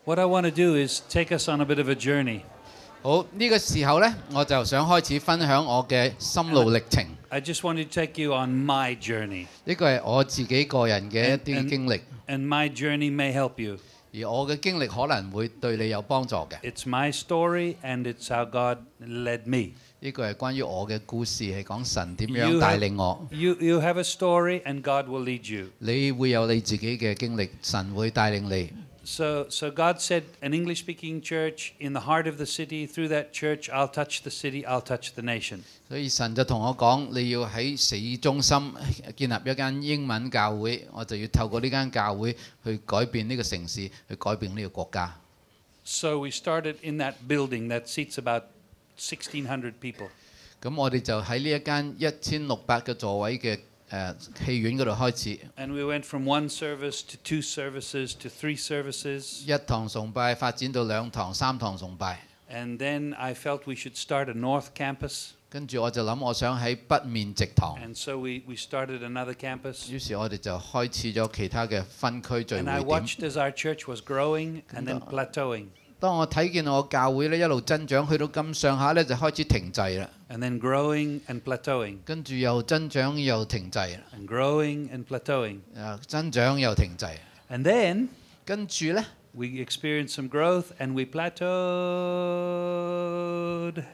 What I want to do is take us on a bit of a journey. 好，呢個時候呢，我就想開始分享我嘅心路歷程。I just want to take you on my journey. 呢個係我自己個人嘅一啲經歷， And my journey may help you. 而我嘅經歷可能會對你有幫助嘅。It's my story and it's how God led me. 呢個係關於我嘅故事，係講神點 You 樣帶領我。 You have a story and God will lead you. 你會有你自己嘅經歷，神會帶領你。So God said, an English-speaking church in the heart of the city, through that church, I'll touch the city, I'll touch the nation. 所以神就同我講，你要喺市中心建立一間英文教會，我就要透過呢間教會去改變呢個城市，去改變呢個國家。So we started in that building that seats about 1,600 people. 咁我哋就喺呢一間1600個座位嘅戲院嗰度開始。And we went from one service to 2 services to 3 services. 一堂崇拜發展到2堂、3堂崇拜。And then I felt we should start a North Campus. 跟住我就諗，我想喺北面植堂。And so we started another campus. 於是我哋就開始咗其他嘅分區聚會 And I 點。 watched as our church was growing and then plateauing. 當我睇見我教會咧一路增長，去到咁上下咧就開始停滯啦。And then growing and plateauing. 跟住又增長又停滯啦。And growing and plateauing. 增長又停滯。 And then 跟住咧， we experienced some growth and we plateaued.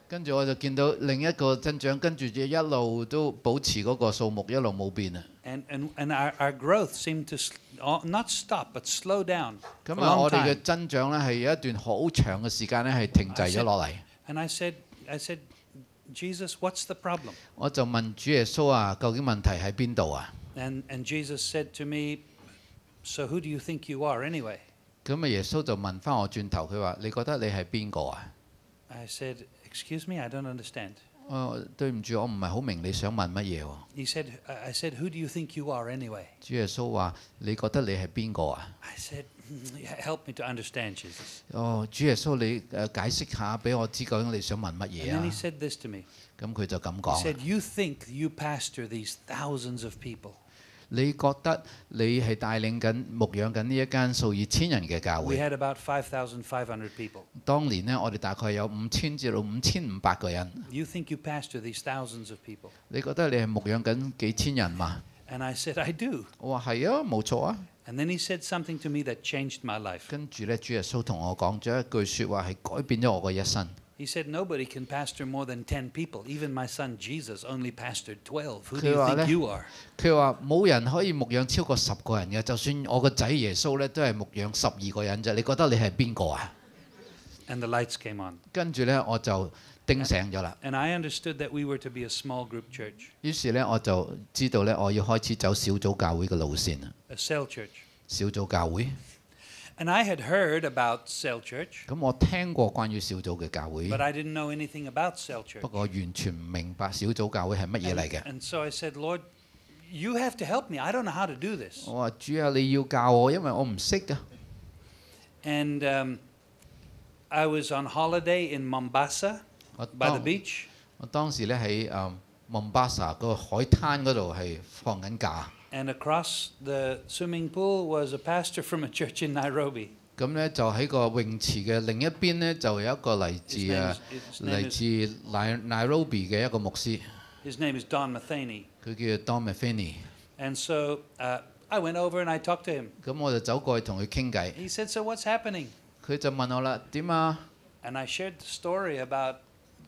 跟住我就見到另一個增長，跟住就一路都保持嗰個數目，一路冇變啊。And our growth seemed to not stop but slow down. 咁我哋嘅增長咧係有一段好長嘅時間咧係停滯咗落嚟。And I said, Jesus, what's the problem? 我就問主耶穌啊，究竟問題喺邊度啊？ And Jesus said to me, so who do you think you are anyway? 咁耶穌就問翻我轉頭，佢話：你覺得你係邊個啊？ I said, excuse me, I don't understand. 對唔住，我唔係好明你想問乜嘢喎。 I said, who do you think you are anyway? 主耶穌話：你覺得你係邊個啊？ I said, help me to understand, Jesus. 主耶穌，你解釋下俾我知究竟你想問乜 And 嘢 then 啊 he？said this to me. 咁佢就咁 He 講。 said, you think you pastor these thousands of people. 你覺得你係帶領緊、牧養緊呢一間數以千人嘅教 We 會？ had about 5,500 people. 當年呢，我哋大概有5000至到5500個人。 You think you pastor these thousands of people? 你覺得你係牧養緊幾千人嘛？ And I said, I do. 我話係啊，冇錯啊。 And then he said something to me that changed my life. 跟住咧，主耶穌同我講咗一句説話，係改變咗我嘅一生。 He said, nobody can pastor more than 10 people. Even my son Jesus only pastored 12. Who do you 佢話 think 咧 you are? 佢話冇人可以牧養超過10個人嘅，就算我個仔耶穌咧，都係牧養12個人啫。你覺得你係邊個啊？ And the lights came on. 跟住咧，我就叮醒咗啦。 And I understood that we were to be a small group church, 於是咧，我就知道咧，我要開始走小組教會嘅路線啦。 a cell church. 小組教會， And I had heard about cell church, 咁我聽過關於小組嘅教會， but I didn't know anything about cell church. 不過我完全唔明白小組教會係乜嘢嚟嘅。 And so I said, Lord, you have to help me. I don't know how to do this. 我話主啊，你要教我，因為我唔識㗎。 And I was on holiday in Mombasa 我 by the 當 beach. 我當時咧喺Mombasa 個海灘嗰度係放緊假。 And across the swimming pool was a pastor from a church in Nairobi. 咁咧就喺個泳池嘅另一邊咧，就有一個嚟自 His name is- Nairobi 嘅一個牧師， His name is Don Matheny. 佢叫 Don Matheny。 And so I went over and I talked to him. 咁我就走過去同佢傾偈， He said, so what's happening? 佢就問我啦：點啊？ And I shared the story about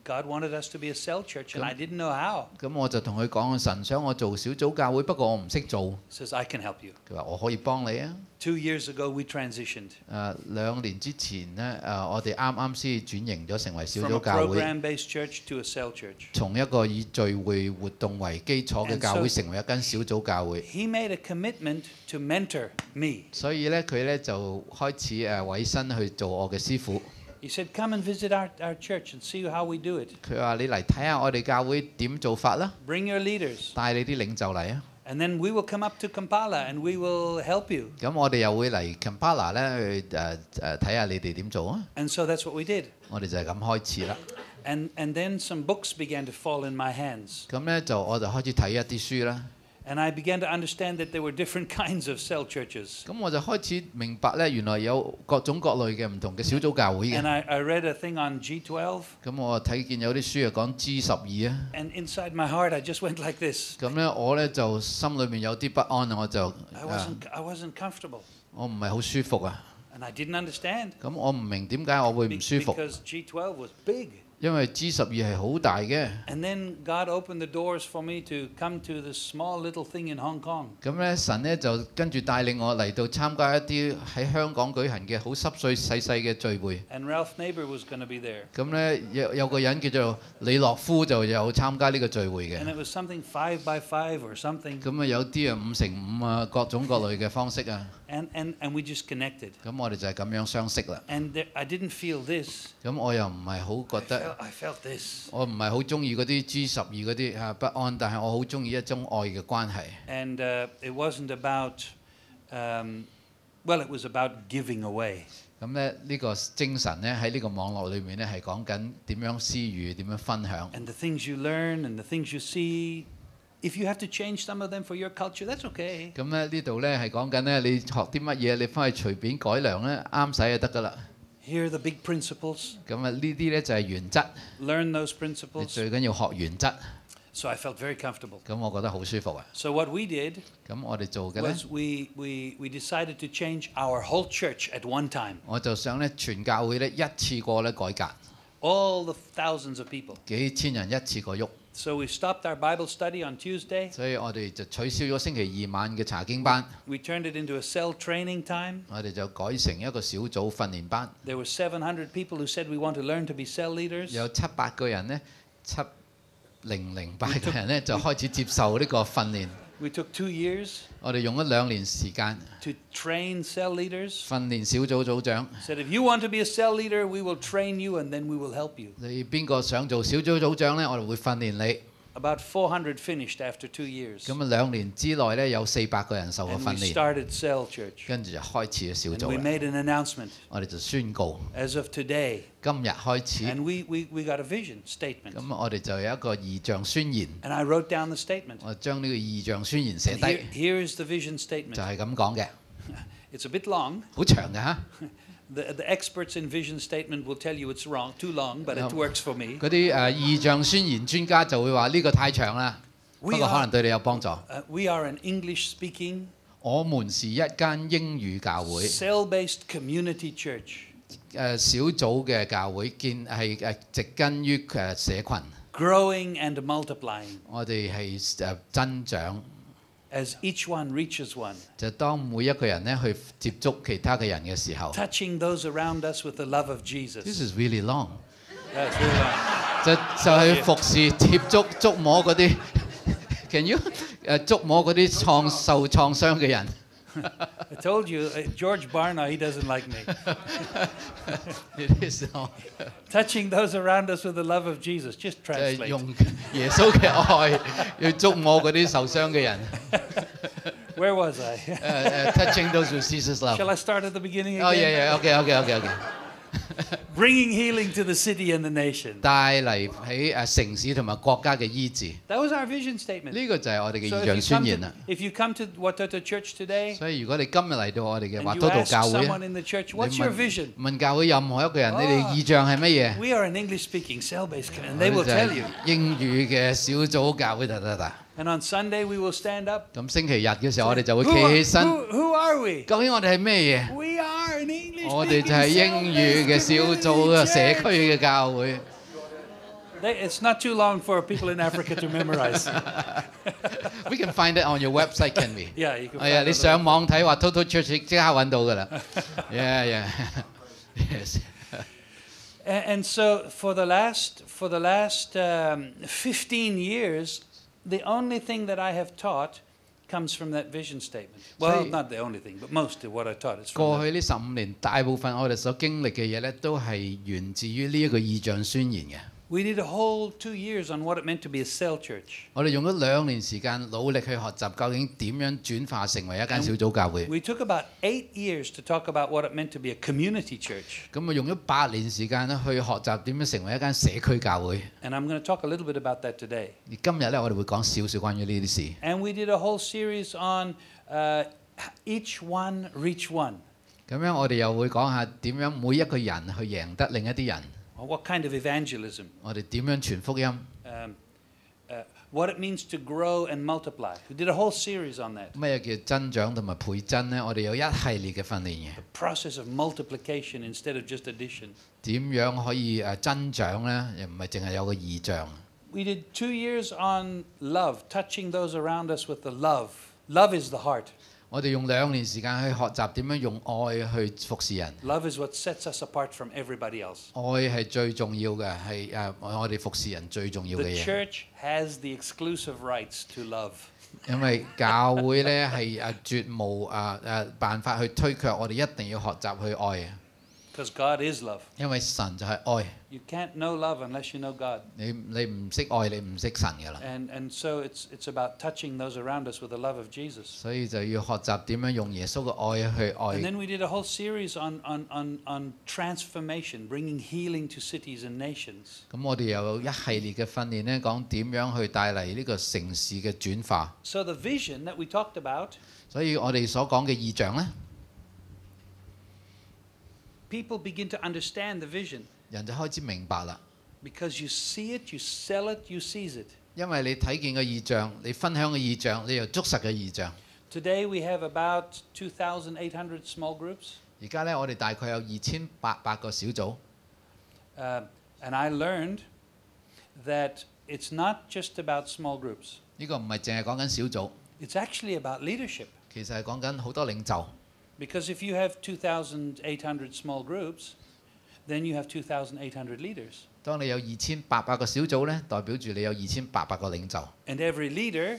God wanted us to be a cell church, and I didn't know how. 咁我就同佢講：神想我做小組教會，不過我唔識做。 He says, I can help you. 佢話：我可以幫你啊。 2 years ago, we transitioned 2年之前呢，我哋啱啱先轉型咗成為小 from a 組教會， program-based church to a cell church. 從一個以聚會活動為基礎嘅教會， And so- 成為一間小組教會。 He made a commitment to mentor me. 所以咧，佢咧就開始委身去做我嘅師傅。 He said, come and visit our church and see how we do it. 佢話：你嚟睇下我哋教會點做法啦， Bring your leaders. 帶你啲領袖嚟啊！ And then we will come up to Kampala and we will help you. 咁我哋又會嚟 Kampala 咧去睇下你哋點做啊！ And so that's what we did. 我哋就係咁開始啦。 And then some books began to fall in my hands. 咁咧我就開始睇一啲書啦。And I began to understand that there were different kinds of cell churches. 咁我就開始明白咧，原來有各種各類嘅唔同嘅小組教會嘅。And I read a thing on G12. 咁我睇見有啲書係講 G12啊。And inside my heart, I just went like this. 咁咧，我咧就心裏面有啲不安啊，我就 I wasn't comfortable. 我唔係好舒服啊。And I didn't understand. 咁我唔明點解我會唔舒服， Because G12 was big. 因為 G12係好大嘅。And then God opened the doors for me to come to this small little thing in Hong Kong. 咁咧，神咧就跟住帶領我嚟到參加一啲喺香港舉行嘅好濕碎細細嘅聚會。And Ralph Neighbor was going to be there. 咁咧有個人叫做李樂夫就有參加呢個聚會嘅。And it was something 5 by 5 or something. 咁啊有啲啊5乘5啊各種各類嘅方式啊。And we just connected. 咁我哋就係咁樣相識啦。And I didn't feel this. 咁我又唔係好覺得。I felt this. 我唔係好中意嗰啲 G12嗰啲不安，但係我好中意一種愛嘅關係。And it wasn't about, well, it was about giving away. 咁咧呢個精神咧喺呢個網絡裏面咧係講緊點樣施予、點樣分享。And the things you learn and the things you see, if you have to change some of them for your culture, that's okay. 咁咧呢度咧係講緊咧你學啲乜嘢，你翻去隨便改良咧啱使就得㗎啦。Here are the big principles. 咁啊呢啲咧就係原則。Learn those 你 principles. 最緊要學原則。So I felt very comfortable. 咁我覺得好舒服啊。So what we did 咁我哋做嘅咧 was we decided to change our whole church at one time. 我就想咧全教會咧一次過咧改革。All the thousands of people. 幾千人一次過喐。So we stopped our Bible study on Tuesday. 所以我哋就取消咗星期2晚嘅查經班。We turned it into a cell training time. 我哋就改成一個小組訓練班。There were 700 people who said we want to learn to be cell leaders. 有700個人呢，7008個人呢就開始接受呢個訓練。We took 2 years 我哋用咗2年時間 to train cell leaders. 訓練小組組長。Said if you want to be a cell leader, we will train you and then we will help you. 你邊個想做小組組長呢？我哋會訓練你。About 400 finished after 2 years. 咁啊2年之內呢，有400個人受過 And 訓 we 練， started cell church. 跟住就開始咗小 And we 組啦。 made an announcement 我哋就宣告 as of today. 今日開始， And we got a vision statement. 咁我哋就有一個異象宣言。 And I wrote down the statement. 我將呢個異象宣言寫 And 低， here is the vision 就 statement. 係咁講嘅， It's a bit long. 好長嘅嚇。The experts in vision statement will tell you it's wrong, too long, but it works for me. 嗰啲異象宣言專家就會話呢個太長啦，不過可能對你有幫助。We are an English-speaking, 我們是一間英語教會， cell-based community church. 小組嘅教會，係植根於社群。Growing and multiplying 我哋係增長， as each one reaches one. 就當每一個人咧去接觸其他嘅人嘅時候。Touching those around us with the love of This Jesus. is really long。 That's really long. 就係服侍、貼觸摸嗰啲，can you 觸摸嗰啲受創傷嘅人。I told you, George Barna, he doesn't like me. It is long。 Touching those around us with the love of Jesus. Just 就係 translate. 用耶穌嘅愛去觸摸嗰啲受傷嘅人。Where was I? Touching those with Jesus love。 Shall I start at the beginning Oh again? yeah, okay。Bringing healing to the city and the nation. 帶嚟喺城市同埋國家嘅醫治， That was our vision statement. 呢個就係我哋嘅 So 異象宣言啦。 if you come to WATOTO Church today 所以如果你今日嚟到我哋嘅 and 華 you 都道 ask 教會， someone in the church, 你 what's your vision? 問教會任何一個人，你哋異象係乜嘢？ We are an English-speaking cell-based community, and they will tell you. 英語嘅小組教會得。 And on Sunday we will stand up. 咁星期日嘅時候，我哋就會企起身。 Who are we? 究竟我哋係咩嘢？ We are an 我哋 English-speaking 就係英語嘅小組嘅社區嘅教會。 It's not too long for people in Africa to memorize. We can find it on your website, can we? Yeah, you can 係啊， find 你 it. 上網睇話 WATOTO Church 即刻揾到㗎啦。Yeah. Yes. And so for the last 15 years, the only thing that I have taught comes from that vision statement. Well, not the only thing, but most of what I taught is from 過 that. 去呢15年，大部分我哋所經歷嘅嘢咧，都係源自於呢一個異象宣言嘅。We did a whole 2 years on what it meant to be a cell church. 我哋用咗2年時間努力去學習究竟點樣轉化成為一間小組教會。We took about 8 years to talk about what it meant to be a community church. 咁啊用咗8年時間咧去學習點樣成為一間社區教會。And I'm going to talk a little bit about that today. 而今日咧我哋會講少少關於呢啲事。And we did a whole series on each one reach one. 咁樣我哋又會講下點樣每一個人去贏得另一啲人。What kind of evangelism? 我哋點樣傳福音？ What it means to grow and multiply. We did a whole series on that. 咩叫增長同埋倍增呢？我哋有一系列嘅訓練嘅。The process of multiplication instead of just addition. 點樣可以增長呢？又唔係淨係有個異象。We did 2 years on love, touching those around us with the love. Love is the heart. 我哋用2年時間去學習點樣用愛去服侍人。Love is what sets us apart from everybody else. 愛係最重要嘅，係我哋服侍人最重要嘅 The 嘢。 church has the exclusive rights to love. 因為教會咧係絕無辦法去推卻，我哋一定要學習去愛。Because God is love. 因為神就係愛。You can't know love unless you know God. 你唔識愛，你唔識神㗎啦。And so it's about touching those around us with the love of Jesus. 所以就要學習點樣用耶穌嘅愛去 And 愛。 then we did a whole series on transformation, bringing healing to cities and nations. 咁我哋又有一系列嘅訓練咧，講點樣去帶嚟呢個城市嘅轉化。So the vision that we talked about, 所以我哋所講嘅異象咧， people begin to understand the vision. 人就開始明白啦。Because you see it, you sell it, you seize it. 因為你睇見個異象，你分享嘅異象，你又捉實嘅異象。 Today we have about 2,800 small groups. 而家咧，我哋大概有2800個小組。And I learned that it's not just about small groups. 呢個唔係淨係講緊小組， It's actually about leadership. 其實係講緊好多領袖。 Because if you have 2,800 small groups, then you have 2,800 leaders. 當你有2800個小組咧，代表住你有2800個領袖。 And every leader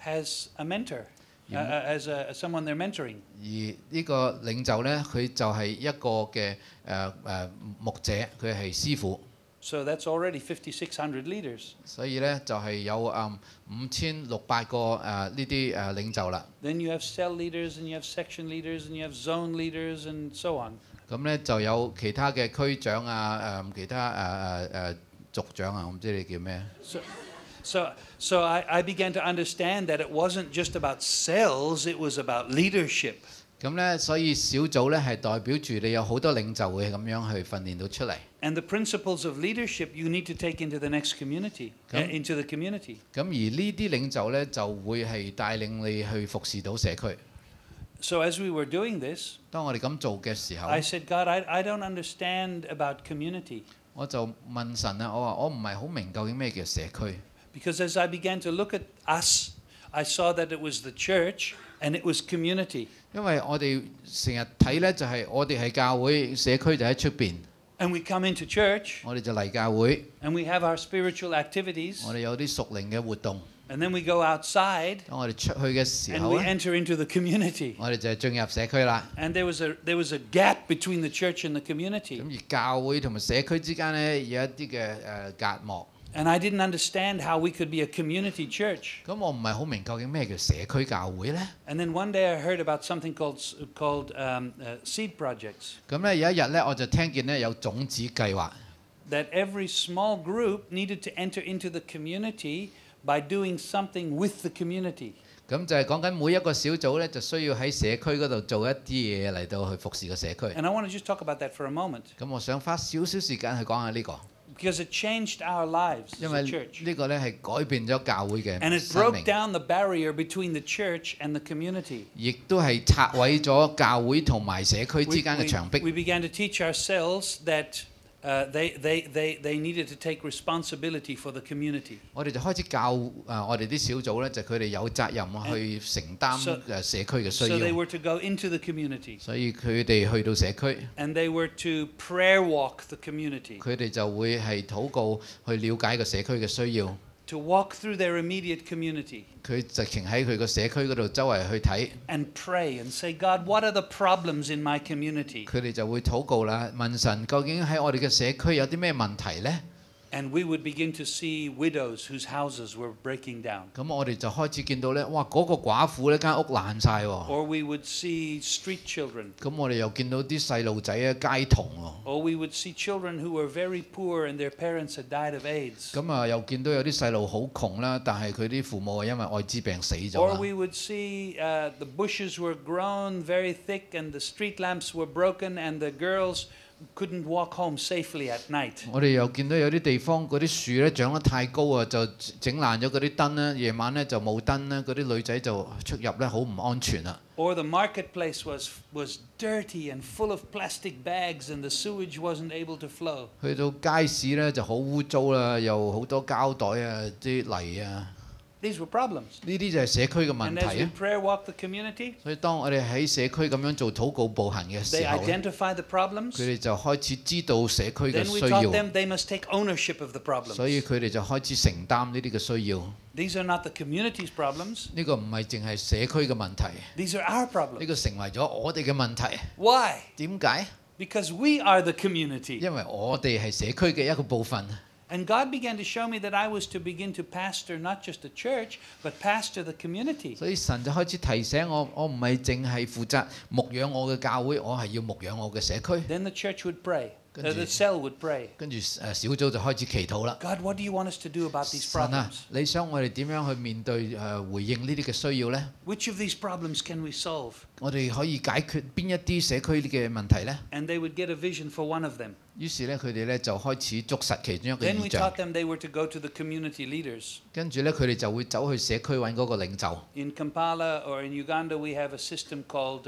has a mentor, as someone they're mentoring. 而呢個領袖咧，佢就係一個嘅牧者，佢係師傅。 So that's already 5,600 leaders. 所以咧就係有5600個呢啲領袖啦。 Then you have cell leaders, and you have section leaders, and you have zone leaders, and so on. 咁咧就有其他嘅區長其他族長我唔知你叫咩。 So I began to understand that it wasn't just about cells, it was about leadership. 咁咧，所以小組咧係代表住你有好多領袖會咁樣去訓練到出嚟。 And the principles of leadership you need to take into the next community, into the community. 咁而呢啲領袖咧就會係帶領你去服侍到社區。 So as we were doing this, 當我哋咁做嘅時候， I said, God, I don't understand about community. 我就問神啊，我話我唔係好明究竟咩叫社區。 Because as I began to look at us, I saw that it was the church and it was community. 因為我哋成日睇咧，就係我哋係教會，社區就喺出邊。 And we come into church 我哋就嚟教會， and we have our spiritual activities. 我哋有啲屬靈嘅活動。 And then we go outside 當我哋出去嘅時 and 候 we 咧， enter into the community. 我哋就係進入社區啦。 And there was a gap between the church and the community. 咁而教會同埋社區之間咧有一啲嘅隔膜。 And I didn't understand how we could be a community church. 咁我唔係好明究竟咩叫社區教會咧。 And then one day I heard about something called seed projects. 咁咧有一日咧，我就聽見咧有種子計劃。 That every small group needed to enter into the community by doing something with the community. 咁就係講緊每一個小組咧，就需要喺社區嗰度做一啲嘢嚟到去服侍個社區。 And I want to just talk about that for a moment. 咁我想花少少時間去講下呢個， Because it changed our lives as 因 a 為 church. 呢個咧係改變咗教會嘅 And it 生 broke 命， down the barrier between the church and the community. 亦都係拆毀咗教會同埋社區 We, 之間嘅牆壁。 we began to teach ourselves that they needed to take responsibility for the community. 我哋就開始教我哋啲小組咧，就佢哋有責任去承擔社區嘅 So 需 they 要， were to go into the community. 所以佢哋去到社區， And they were to prayer walk the community. 佢哋就會係禱告去了解個社區嘅需要。 To walk through their immediate community. 佢直情喺佢個社區嗰度周圍去睇， And pray and say, God, what are the problems in my community? 佢哋就會禱告啦，問神究竟喺我哋嘅社區有啲咩問題呢？ And we would begin to see widows whose houses were breaking down. 咁我哋就開始見到咧，哇！嗰個寡婦呢間屋爛晒喎。Or we would see street children. 咁我哋又見到啲細路仔啊街童喎。Or we would see children who were very poor and their parents had died of AIDS. 咁啊，又見到有啲細路好窮啦，但係佢啲父母係因為愛滋病死咗 Or 啦。 we would see the bushes were grown very thick and the street lamps were broken and the girls couldn't walk home safely at night. 我哋又見到有啲地方嗰啲樹咧長得太高啊，就整爛咗嗰啲燈咧，夜晚咧就冇燈咧，嗰啲女仔就出入咧好唔安全啦。Or the marketplace was dirty and full of plastic bags and the sewage wasn't able to flow. 去到街市咧就好污糟啦，又好多膠袋啊、啲泥啊。These were problems. 呢啲就係社區嘅問 And as 題 we 啊。 prayer walk the community, 所以當我哋喺社區咁樣做禱告步行嘅 they 時候咧， identify the problems. 佢哋就開始知道社區嘅 Then we 需 taught 要， them they must take ownership of the 所以 problems. 佢哋就開始承擔呢啲嘅需要。 These are not the community's problems. 呢個唔係淨係社區嘅問題， These are our 呢 problems. 個成為咗我哋嘅問題。 Why? 點解？ Because we are the community. 因為我哋係社區嘅一個部分。 And God began to show me that I was to begin to pastor not just the church, but pastor the community. 所以神就開始提醒我，我唔係淨係負責牧養我嘅教會，我係要牧養我嘅社區。 Then the church would pray. Good The deed. cell would pray. 跟住小組就開始祈禱啦。 God, what do you want us to do about these 神啊 problems?，你想我哋點樣去面對回應呢啲嘅需要呢？ Which of these problems can we solve? 我哋可以解決邊一啲社區嘅問題呢？ And they would get a vision for one of them. 於是咧，佢哋咧就開始捉實其中一個 Then we 異象， taught them they were to go to the community leaders. 跟住咧佢哋就會走去社區揾嗰個領袖。 In Kampala or in Uganda, we have a system called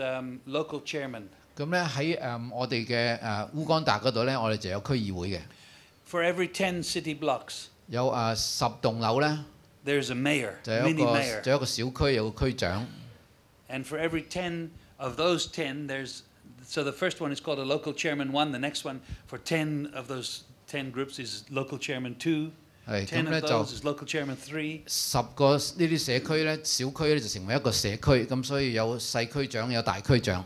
local chairman. 咁咧喺我哋嘅烏干達嗰度咧，我哋就有區議會嘅， For every 10 city blocks, 有10棟樓咧， there's a mayor, 就有一 mini 個 mayor. 就有一個小區有個區長。 And for every 10 of those 10, so the first one is called a local chairman 1, the next one for 10 of those 10 groups is local chairman 2, 係 10咁咧 of 就 those is local chairman 3. 10個呢啲社區咧，小區咧就成為一個社區，咁所以有細區長有大區長。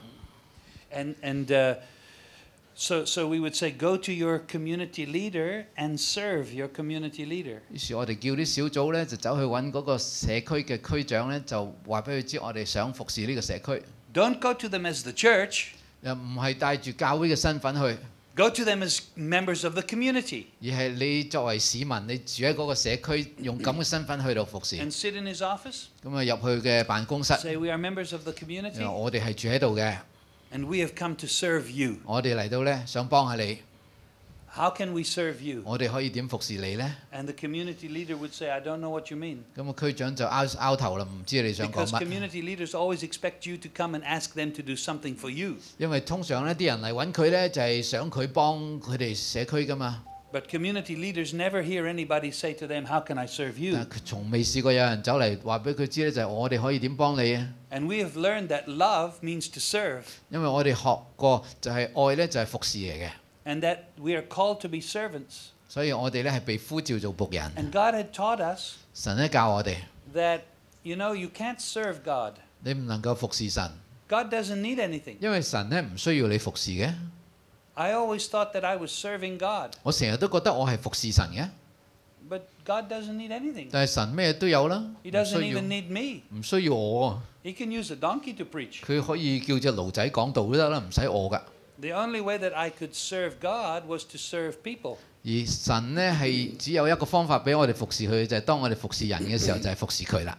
So we would say, go to your community leader and serve your community leader. 於是我哋叫啲小組咧就走去揾嗰個社區嘅區長咧，就話俾佢知我哋想服侍呢個社區， Don't go to them as the church. 又唔係帶住教會嘅身份去。 Go to them as members of the community 而係你作為市民，你住喺嗰個社區，用咁嘅身份去到服侍， and sit in his office. 咁啊入去嘅辦公室， Say, we are members of the community 我哋係住喺度嘅， and we have come to serve you. 我哋嚟到咧想幫下你， How can we serve you? 我哋可以點服侍你呢？ And the community leader would say, I don't know what you mean. 咁個區長就拗頭啦，唔知你想講 Because 乜。 community leaders always expect you to come and ask them to do something for you. 因為通常呢啲人嚟揾佢呢，就係想佢幫佢哋社區噶嘛。 But community leaders never hear anybody say to them, how can I serve you? 但係佢從未試過有人走嚟話俾佢知呢，就係我哋可以點幫你啊。 And we have learned that love means to serve 因為我哋學過就係愛呢，就係服侍嚟嘅， and that we are called to be servants. 所以我哋呢係被呼召做僕人。 And God had taught us 神呢教我哋， that, you can't serve God. 你唔能夠服侍神。 God doesn't need anything. 因為神咧唔需要你服侍嘅， I always thought that I was serving God, 我成日都覺得我係服侍神嘅， but God doesn't need anything. 但係神咩都有啦， He 唔 doesn't 需要 even need me. 唔需要我 He can use a donkey to preach. 喎，佢可以叫隻驢仔講道都得啦，唔使我噶。 The only way that I could serve God was to serve people. 而神呢係只有一個方法俾我哋服侍佢，就係當我哋服侍人嘅時候，就係服侍佢啦。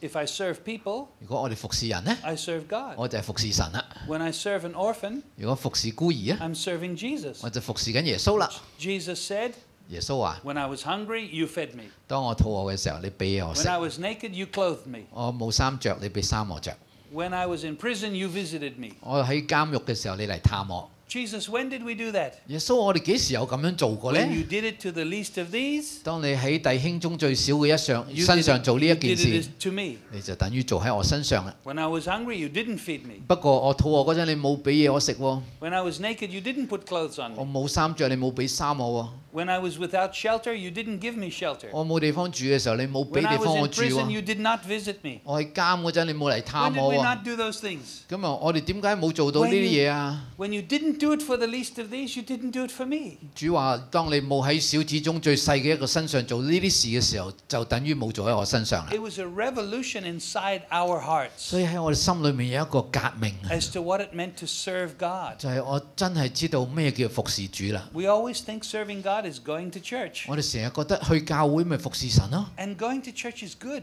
If I serve people, 如果我哋服侍人呢， I serve God. 我就係服侍神啦； When I serve an orphan, 如果服侍孤兒啊， I'm serving Jesus. 我就服侍緊耶穌啦。 Jesus said, 耶穌話： when I was hungry, you fed me. 當我肚餓嘅時候，你俾嘢我食 When I；was naked, you clothed me. 我冇衫着，你俾衫我着； When I was in prison, you visited me. 我喺監獄嘅時候，你嚟探我。 Jesus, when did we do that? 耶穌，我哋幾時有咁樣做過呢？ When you did it to the least of these, 當你喺弟兄中最少嘅you 身上做呢一 you 件 did 事， it to me. 你就等於做喺我身上啦。 When I was hungry, you didn't feed me. 不過我肚餓嗰陣，你冇俾嘢我食喎； When I was naked, you didn't put clothes on 我 me. 冇衫着，你冇俾衫我喎。When I was without shelter, you didn't give me shelter. 我冇地方住嘅時候，你冇俾 When 地 I 方 was 我 in 住 prison, 喎。 you did not visit me. 我喺監嗰陣，你冇嚟 When 探 did 我 we 喎。 not do those things? 咁啊，我哋點解冇做到呢啲嘢啊？ When you didn't do it for the least of these, you didn't do it for me. 主話：當你冇喺小子中最細嘅一個身上做呢啲事嘅時候，就等於冇做喺我身上啦。It was a revolution inside our hearts 所以喺我哋心裏面有一個革命， as to what it meant to serve God. 就係我真係知道咩叫服侍主啦。 We always think serving God is going to church. 我哋成日覺得去教會咪服侍神咯， And going to church is good.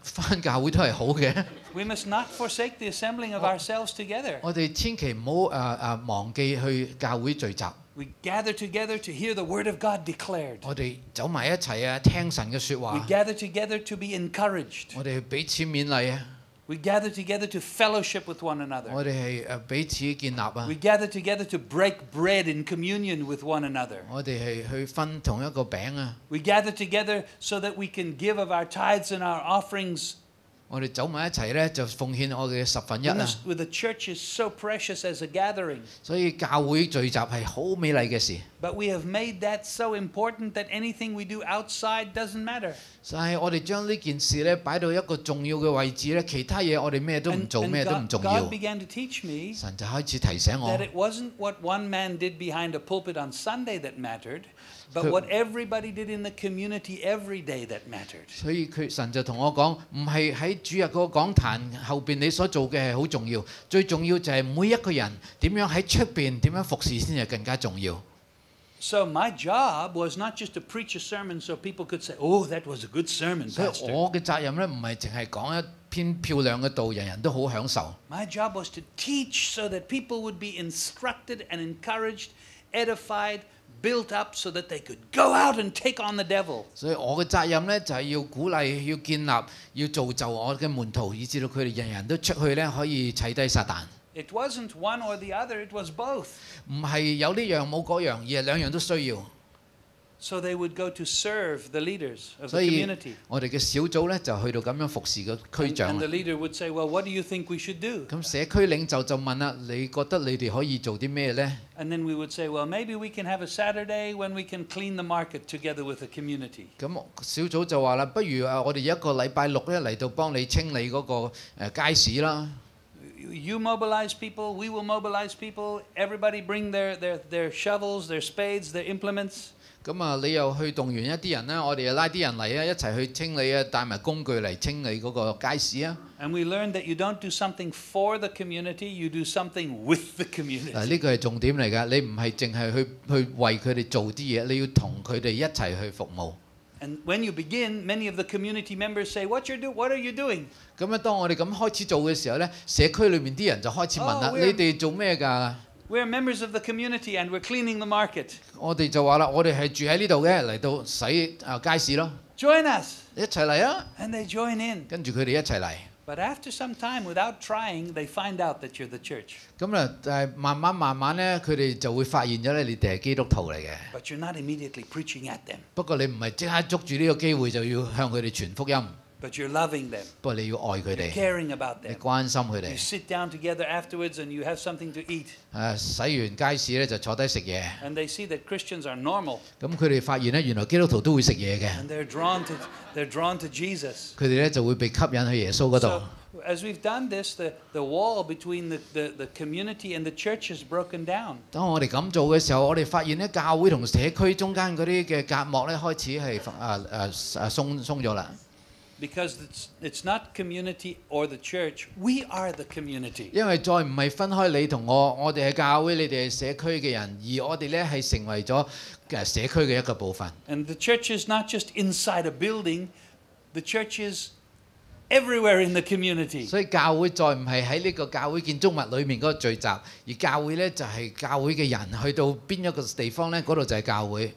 返教會都係好嘅。 We must not forsake the assembling of ourselves together. 我哋千祈唔好忘記去教會聚集。 We gather together to hear the word of God declared. 我哋走埋一齊啊，聽神嘅説 We 話。 gather together to be encouraged. 我哋彼此勉勵啊， We gather together to fellowship with one another. 我哋係彼此建立啊 We，gather together to break bread in communion with one another. 我哋係去分同一個餅啊。 We gather together so that we can give of our tithes and our offerings. 我哋走埋一齊咧，就奉獻我哋嘅十分一啊。 With the church is so precious as a gathering. 所以教會聚集係好美麗嘅事。 But we have made that so important that anything we do outside doesn't matter. 就係我哋將呢件事咧擺到一個重要嘅位置咧，其他嘢我哋咩都唔做，咩都唔重要。 God began to teach me 神就開始提醒我 that，it wasn't what one man did behind a pulpit on Sunday that mattered, but what everybody did in the community every day that mattered. 所以神就同我講，唔係喺主日嗰個講壇後邊你所做嘅係好重要，最重要就係每一個人點樣喺出邊點樣服侍先係更加重要。 So my job was not just to preach a sermon so people could say, "Oh, that was a good sermon, 所以 Pastor." 我嘅責任咧，唔係淨係講一篇漂亮嘅道，人人都好享受。 My job was to teach so that people would be instructed and encouraged, edified, built up so that they could go out and take on the devil. 所以我嘅責任咧就係要鼓勵、要建立、要造就我嘅門徒，以至到佢哋人人都出去咧可以砌低撒旦。 It wasn't one or the other, it was both. 唔係有呢樣冇嗰樣，而係兩樣都需要。 So they would go to serve the leaders of the 所以 community. 我哋嘅小組咧就去到咁樣服侍個區 And 長 the 啦。 leader would say, "Well, what do you think we should do?" 咁社區領袖就問啦：你覺得你哋可以做啲咩咧？ And then we would say, "Well, maybe we can have a Saturday when we can clean the market together with the community." 咁小組就話啦：不如我哋一個禮拜六咧嚟到幫你清理嗰個街市啦。 You mobilize people, we will mobilize people. Everybody bring their shovels, their spades, their implements. 咁啊，你又去動員一啲人啦，我哋又拉啲人嚟啊，一齊去清理啊，帶埋工具嚟清理嗰個街市啊。 And we learned that you don't do something for the community, you do something with the 嗱， community. 呢個係重點嚟㗎，你唔係淨係去為佢哋做啲嘢，你要同佢哋一齊去服務。 And when you begin, many of the community members say, What are you doing? 咁咧，當我哋咁開始做嘅時候咧，社區裏面啲人就開始問啦：你哋做咩㗎？ We're members of the community and we're cleaning the market. 我哋就話啦：我哋係住喺呢度嘅，嚟到洗街市咯， Join us. 一齊嚟啊！ And they join in. 跟住佢哋一齊嚟。 But after some time, without trying, they find out that you're the church. 咁咧，慢慢咧，佢哋就會發現咗咧，你哋係基督徒嚟嘅。 But you're not immediately preaching at them. 不過你唔係即刻捉住呢個機會就要向佢哋傳福音， But you're loving them, 不過你要愛佢哋， caring about 你 them. 關心佢 You 哋。 sit down together afterwards and you have something to eat. 洗完街市咧就坐低食嘢。 And they see that Christians are normal. 咁佢哋發現咧，原來基督徒都會食嘢嘅。 And they're drawn to Jesus. 佢哋咧就會被吸引去耶穌嗰度。 So as we've done this, the wall between the community and the church is broken down. 當我哋咁做嘅時候，我哋發現咧，教會同社區中間嗰啲嘅隔膜咧開始係鬆咗啦。 Because it's not community or the church. We are the community. 因為再唔係分開你同我，我哋係教會，你哋係社區嘅人，而我哋咧係成為咗社區嘅一個部分。 And the church is not just inside a building. The church is everywhere in the community. 所以教會再唔係喺呢個教會建築物裏面嗰個聚集，而教會咧就係教會嘅人去到邊一個地方咧，嗰度就係教會。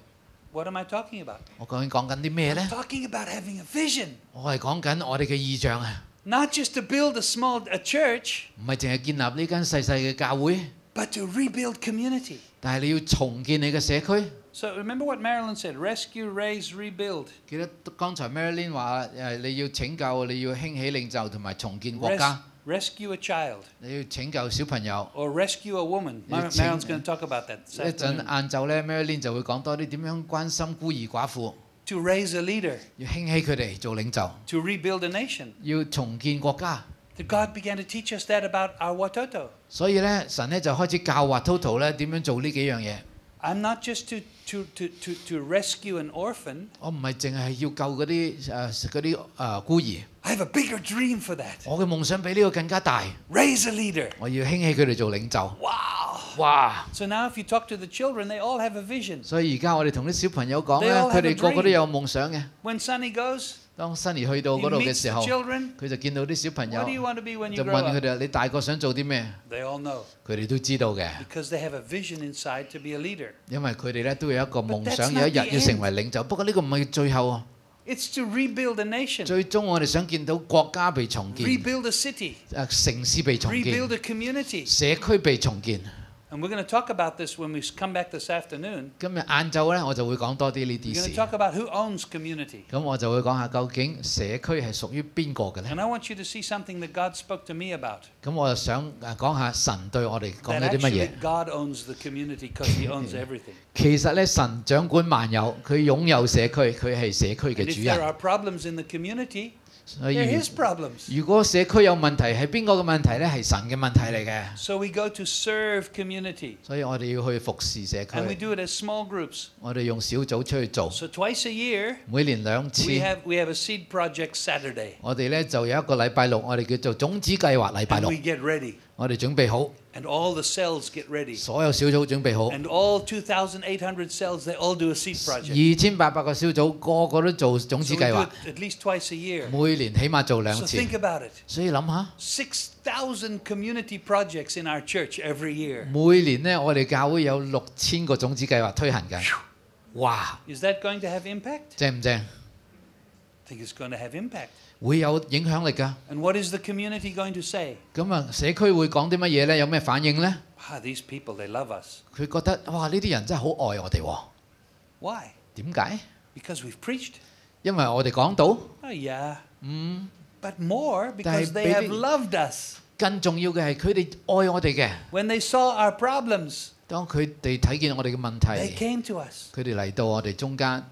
What am I talking about? 我究竟講緊啲咩咧 I'm？ talking about having a vision. 我係講緊我哋嘅意象啊， Not just to build a church, 唔係淨係建立呢間細細嘅教會， but to rebuild community. 但係你要重建你嘅社區。 So remember what Marilyn said, rescue, raise, rebuild. 記得剛才 Marilyn 話你要拯救，你要興起領袖同埋重建國家。rescue a child, 你要拯救小朋友。 or rescue a woman. 要 Marion's going to talk about that this 一陣 afternoon. 晏晝咧，Marilyn 就會講多啲點樣關心孤兒寡婦， To raise a leader, 要興起佢哋做領袖， to rebuild a nation. 要重建國家。 That God began to teach us that about our WATOTO. 所以咧，神咧就開始教WATOTO咧點樣做呢幾樣嘢。 I'm not just to rescue an orphan. 我唔係淨係要救嗰啲孤兒， I have a bigger dream for that. 我嘅夢想比呢個更加大。 Raise a leader. 我要興起佢哋做領袖。 Wow. 哇！ So now if you talk to the children, they all have a vision. 所以而家我哋同啲小朋友講 They 咧， all have 佢 a 哋個個都有夢想嘅。 When Sonny goes, 當新兒去到 he 嗰度嘅 meets 時 the 候， children. 佢就見到啲小朋友 What do you want to be when you 就 grow 問佢 up? 哋：你大個想做啲咩？ They all know. 佢哋都知道嘅， Because they have a vision inside to be a leader. 因為佢哋咧都有一個夢 But 想， that's 有一 not 日 the 要成為領袖。不過呢個唔係最後啊， It's to rebuild a nation, 最終我哋想見到國家被重建， rebuild a city, 城市被重建， rebuild a community. 社區被重建。 And we're going to talk about this when we come back this afternoon. 今日晏晝咧，我就會講多啲呢 We're 啲 going 事。 to talk about who owns community. 咁我就會講下究竟社區係屬於邊個嘅咧？ And I want you to see something that God spoke to me about. 咁我就想講下神對我哋講 That 咗啲乜 actually 嘢。 God owns the community because He owns everything. 其實咧，神掌管萬有，佢擁有社區，佢係社區 And 嘅 if 主 there 人。 are problems in the community, 所 they're 以 His problems. 如果社區有問題，係邊個嘅問題咧？係神嘅問題嚟嘅。 So we go to serve community. 所以我哋要去服侍社 And we 區， do it as small groups. 我哋用小組出去做， So twice a year, 每年2次。 we have a seed project Saturday. 我哋咧就有一個禮拜六，我哋叫做種子計劃禮拜 And 六， we get ready. 我哋準備好， And all the cells get ready. 所有小組準備好， And all 2,800 cells, they all do a seed project. 2800個小組個個都做種 So 子 we 計 do 劃， it at least twice a year. 每年起碼做2 So 次。 think about it. 所以諗下， 6,000 community projects in our church every year. 每年呢，我哋教會有6000個種子計劃推行緊，哇！ Is that going to have impact? 正唔正？ I think it's going to have impact. 會有影響力㗎。 And what is the community going to say? 咁啊，社區會講啲乜嘢呢？有咩反應呢？ These people, they love us. 佢覺得哇，呢啲人真係好愛我哋喎。 Why? 點解？ Because we've preached. 因為我哋講到， Oh, yeah. But more但係 because they have 比呢- loved us. 更重要嘅係佢哋愛我哋嘅。 When they saw our problems, 當佢哋睇見我哋嘅問 they 題， came to us. 佢哋嚟到我哋中間，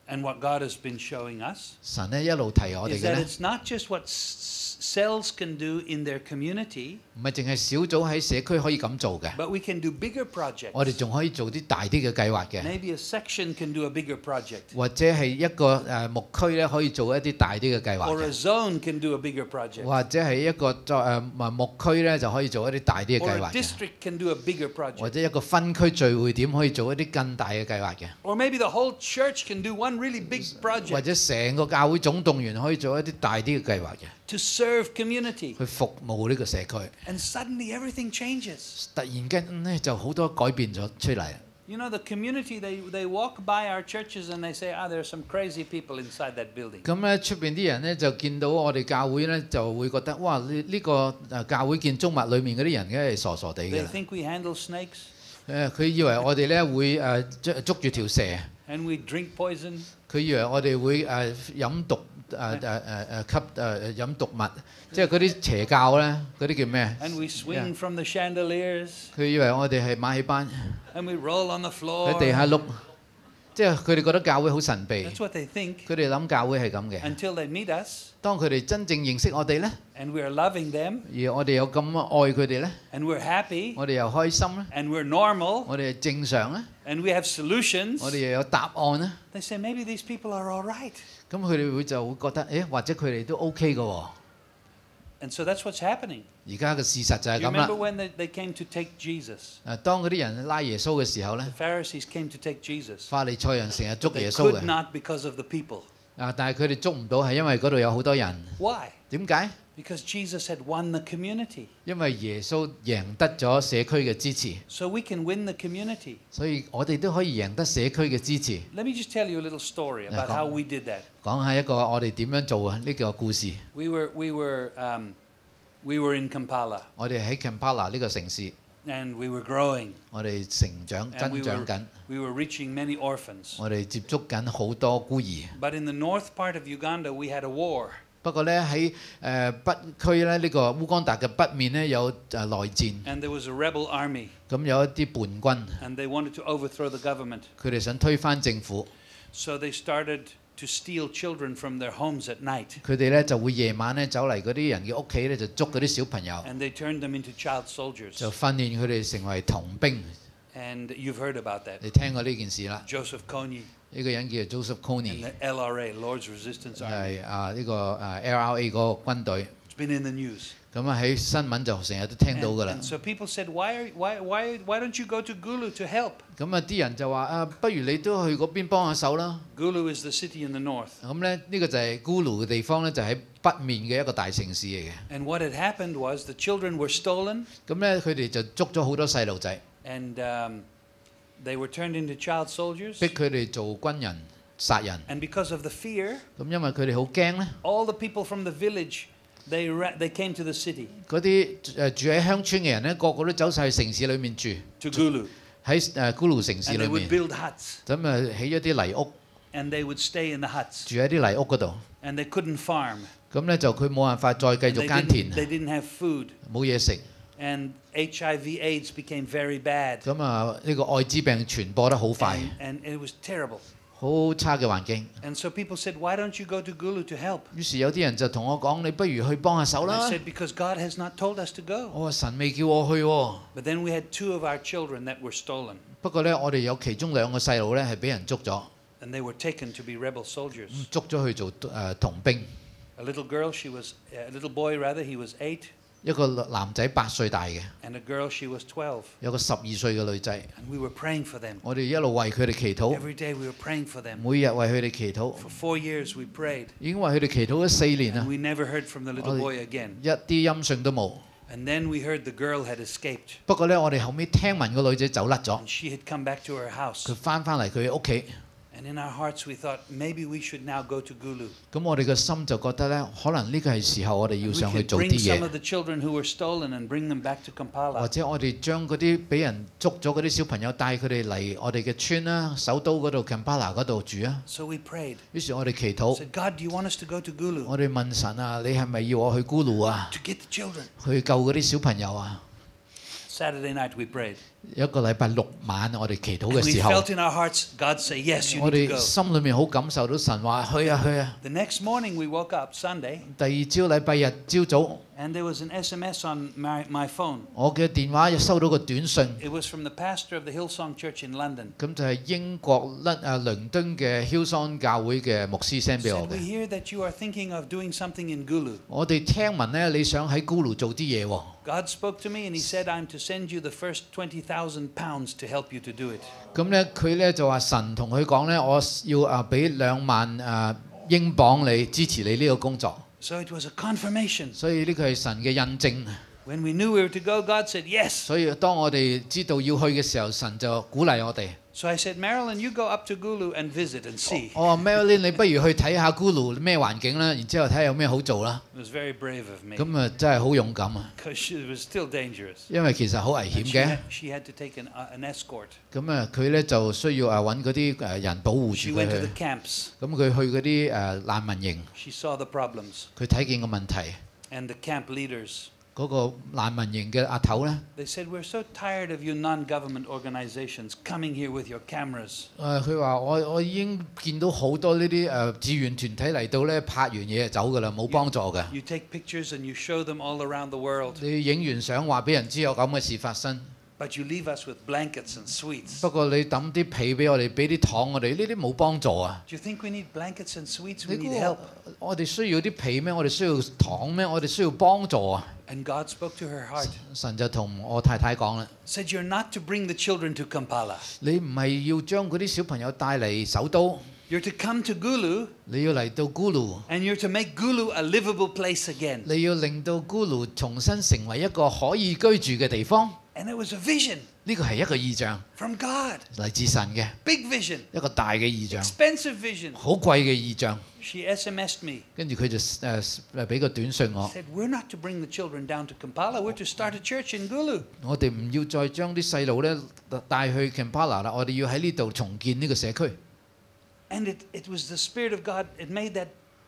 And what God has been showing us 神咧一路提我哋 is 嘅 that 咧， it's not just what cells can do in their community, 唔係淨係小組喺社區可以咁做嘅， but we can do bigger projects. 我哋仲可以做啲大啲嘅計劃嘅， Maybe a section can do a bigger project, 或者係一個牧區咧可以做一啲大啲嘅計劃 or a 嘅， zone can do a bigger project, 或者係一個牧區咧就可以做一啲大啲嘅 or 計 a 劃嘅， district can do a bigger 或 project, 者一個分區聚會點可以做一啲更大嘅計劃嘅， or maybe the whole church can do one really big 或 project 者成個教會總動員可以做一啲大啲嘅計劃嘅， to serve community. 去服務呢個社區。 And suddenly everything changes. 突然間咧就好多改變咗出嚟。 You know, the community, they walk by our churches and they say, there are some crazy people inside that building. 咁咧出邊啲人咧就見到我哋教會咧就會覺得哇！呢個教會建築物裡面嗰啲人梗係傻傻地㗎 They 啦。 think we handle snakes 佢以為我哋咧會捉住條蛇， and we drink poison. 佢以為我哋會飲毒飲毒物，即係嗰啲邪教咧，嗰啲叫咩？ And we swing from the chandeliers 佢以為我哋係馬戲班 and we roll on the 喺 floor. 地下碌，即係佢哋覺得教會好神秘， That's what they think 佢哋諗教會係咁嘅。 until they meet us 當佢哋真正認識我哋咧， and we're loving them 而我哋又咁愛佢哋咧， and we're happy 我哋又開心咧， and we're normal 我哋係正常咧， and we have solutions. 我哋又有答案咧。 They say, maybe these people are all right. 咁佢哋就會覺得，或者佢哋都 OK 嘅喎。 And so that's what's happening. 而家嘅事實就係 You 咁啦 remember。when they came to take Jesus? 當嗰啲人拉耶穌嘅時候咧， The Pharisees came to take Jesus. 法利賽人成日捉 They 耶穌 could 嘅。 not because of the people. 但係佢哋捉唔到係因為嗰度有好多人。 Why? 點解？ Because Jesus had won the community. 因為耶穌贏得咗社區嘅支持， So we can win the community. 所以我哋都可以贏得社區嘅支持。 Let me just tell you a little story about how we did that. 講下一個我哋點樣做啊？呢個故事。 We were in Kampala 我哋喺 Kampala 呢個城市， and we were growing 我哋成長 and 增長緊， we were reaching many orphans. 我哋接觸緊好多孤兒。 But in the north part of Uganda, we had a war. 不過咧喺北區咧呢個烏干達嘅北面咧有內戰， And there was a rebel army. 咁有一啲叛軍， And they wanted to overthrow the government. 佢哋想推翻政府， So they started to steal children from their homes at night. 佢哋咧就會夜晚咧走嚟嗰啲人嘅屋企咧就捉嗰啲小朋友， And they turned them into child soldiers. 就訓練佢哋成為童兵。 And you've heard about that. 你聽過呢件事啦？ Joseph Kony 呢個人叫做 Joseph and Kony， the LRA, Lord's Resistance Army. 係呢個LRA 嗰個軍隊。 It's been in the news. 咁啊喺新聞就成日都聽到㗎啦。 And so people said, why don't you go to Gulu to help? 咁啊啲人就話不如你都去嗰邊幫下手啦。 Gulu is the city in the north. 咁咧呢個就係咕嚕嘅地方咧，就喺北面嘅一個大城市嚟嘅。 And what had happened was the children were stolen. 咁咧佢哋就捉咗好多細路仔， And they were turned into child soldiers. 逼佢哋做軍人殺人。 And because of the fear, 咁因為佢哋好驚咧， all the people from the village, they came to the city, 嗰啲住喺鄉村嘅人咧，個個都走晒去城市裏面住， to Gulu. 喺咕嚕城市 And 裏 they would 面， build huts. 咁啊起咗啲泥屋， And they would stay in the huts. 住喺啲泥屋嗰度。 And they couldn't farm. 咁咧就佢冇辦法再繼 And 續耕田， they didn't have food. 冇嘢食。 And HIV AIDS became very bad. 咁啊呢個愛滋病傳播得好快， And it was terrible. 好差嘅環境。 And so people said, why don't you go to Gulu to help? 於是有啲人就同我講：你不如去幫下手 And I 啦。 said, because God has not told us to go. 我話神未叫我去喎。 But then we had 2 of our children that were stolen. 不過咧，我哋有其中2個細路咧係俾人捉咗， And they were taken to be rebel soldiers. 捉咗去做童兵。 A little girl, a little boy rather, he was 8. 一個男仔8歲大嘅， And a girl, she was 12. 有個12歲嘅女仔。 And we were praying for them. 我哋一路為佢哋祈禱， Every day we were praying for them. 每日為佢哋祈禱， For 4 years we prayed. 已經為佢哋祈禱咗4年 And 啦， we never heard from the little boy again. 一啲音訊都冇。 And then we heard the girl had escaped. 不過咧，我哋後尾聽聞個女仔走甩咗， And she had come back to her house. 佢翻嚟佢嘅屋企。 And in our hearts we thought, maybe we should now go to Gulu. 咁我哋嘅心就覺得咧，可能呢個係時候我哋要 We 上去 could 做 bring 啲 some 嘢， of the children who were stolen and bring them back to 或 Kampala. 者我哋將嗰啲俾人捉咗嗰啲小朋友帶佢哋嚟我哋嘅村啦、首都嗰度 Kampala 嗰度住啊。 So we prayed. 於是我哋祈禱， Said, God, do you want us to go to Gulu 我哋問神啊，你係咪要我去咕嚕啊， to get the children? 去救嗰啲小朋友啊？ Saturday night we prayed. 一個禮拜6晚我哋祈禱 And 嘅 we 時候， felt in our hearts, God say, yes, you 我 need to 哋 go. 心裏面好感受到神話去啊去啊。 The next morning we woke up Sunday 第二朝禮拜日朝早， and there was an SMS on my phone. 我嘅電話收到個短信， It was from the pastor of the Hillsong Church in London. 咁就係英國倫敦嘅 Hillsong 教會嘅牧師 send 俾我 Said, we 嘅。 hear that you are thinking of doing something in Gulu. 我哋聽聞咧，你想喺咕嚕做啲嘢喎。 God spoke to me and he said, I'm to send you the first 20,000 pounds to help you to do it. 咁咧佢咧就話神同佢講咧，我要俾2萬英鎊你支持你呢個工作。 So it was a confirmation. 所以呢個係神嘅印證。 When we knew we were to go, God said, yes. 所以當我哋知道要去嘅時候，神就鼓勵我哋。 So I said, Marilyn, you go up to Gulu and visit and see. 我話 Marilyn， 你不如去睇下咕嚕咩環境啦，然之後睇下有咩好做啦。 It was very brave of me 咁啊真係好勇敢啊， because it was still dangerous. 因為其實好危 And 險嘅。 she had to take an escort. 咁啊佢咧就需要揾嗰啲人保護 She 住佢 went to 去 the。camps. 咁佢去嗰啲難民營， She saw the problems. 佢睇見個問題。 And the camp leaders, 嗰個難民營嘅阿頭咧， they said, we're so tired of you non-government organizations coming here with your cameras. 佢話我已經見到好多呢啲志願團體嚟到咧，拍完嘢就走㗎啦，冇幫助嘅。 You take pictures and you show them all around the world, 你影完相話俾人知有咁嘅事發生， but you leave us with blankets and sweets. 不過你抌啲被俾我哋，俾啲糖我哋，呢啲冇幫助啊！ Do you think we need blankets and sweets? We 你 need 估 help. 我哋需要啲被咩？我哋需要糖咩？我哋需要幫助啊！ And God spoke to her heart. 神就同我太太講啦： Said, you're not to bring the children to Kampala. 你唔係要將嗰啲小朋友帶嚟首都， You're to come to Gulu 你要嚟到咕嚕， and you're to make Gulu a livable place again. 你要令到咕嚕重新成為一個可以居住嘅地方。 And it was a vision 呢個係一個異象， from God. 嚟自神嘅 Big vision. 一個大嘅異象， Expensive vision. 好貴嘅異象。 She SMS'd me. 跟住佢就俾個短信我， Said, we're not to bring the children down to Kampala. We're to start a church in Gulu. 我哋唔要再將啲細路咧帶去 Kampala 啦，我哋要喺呢度重建呢個社區。 And it was the Spirit of God. It made that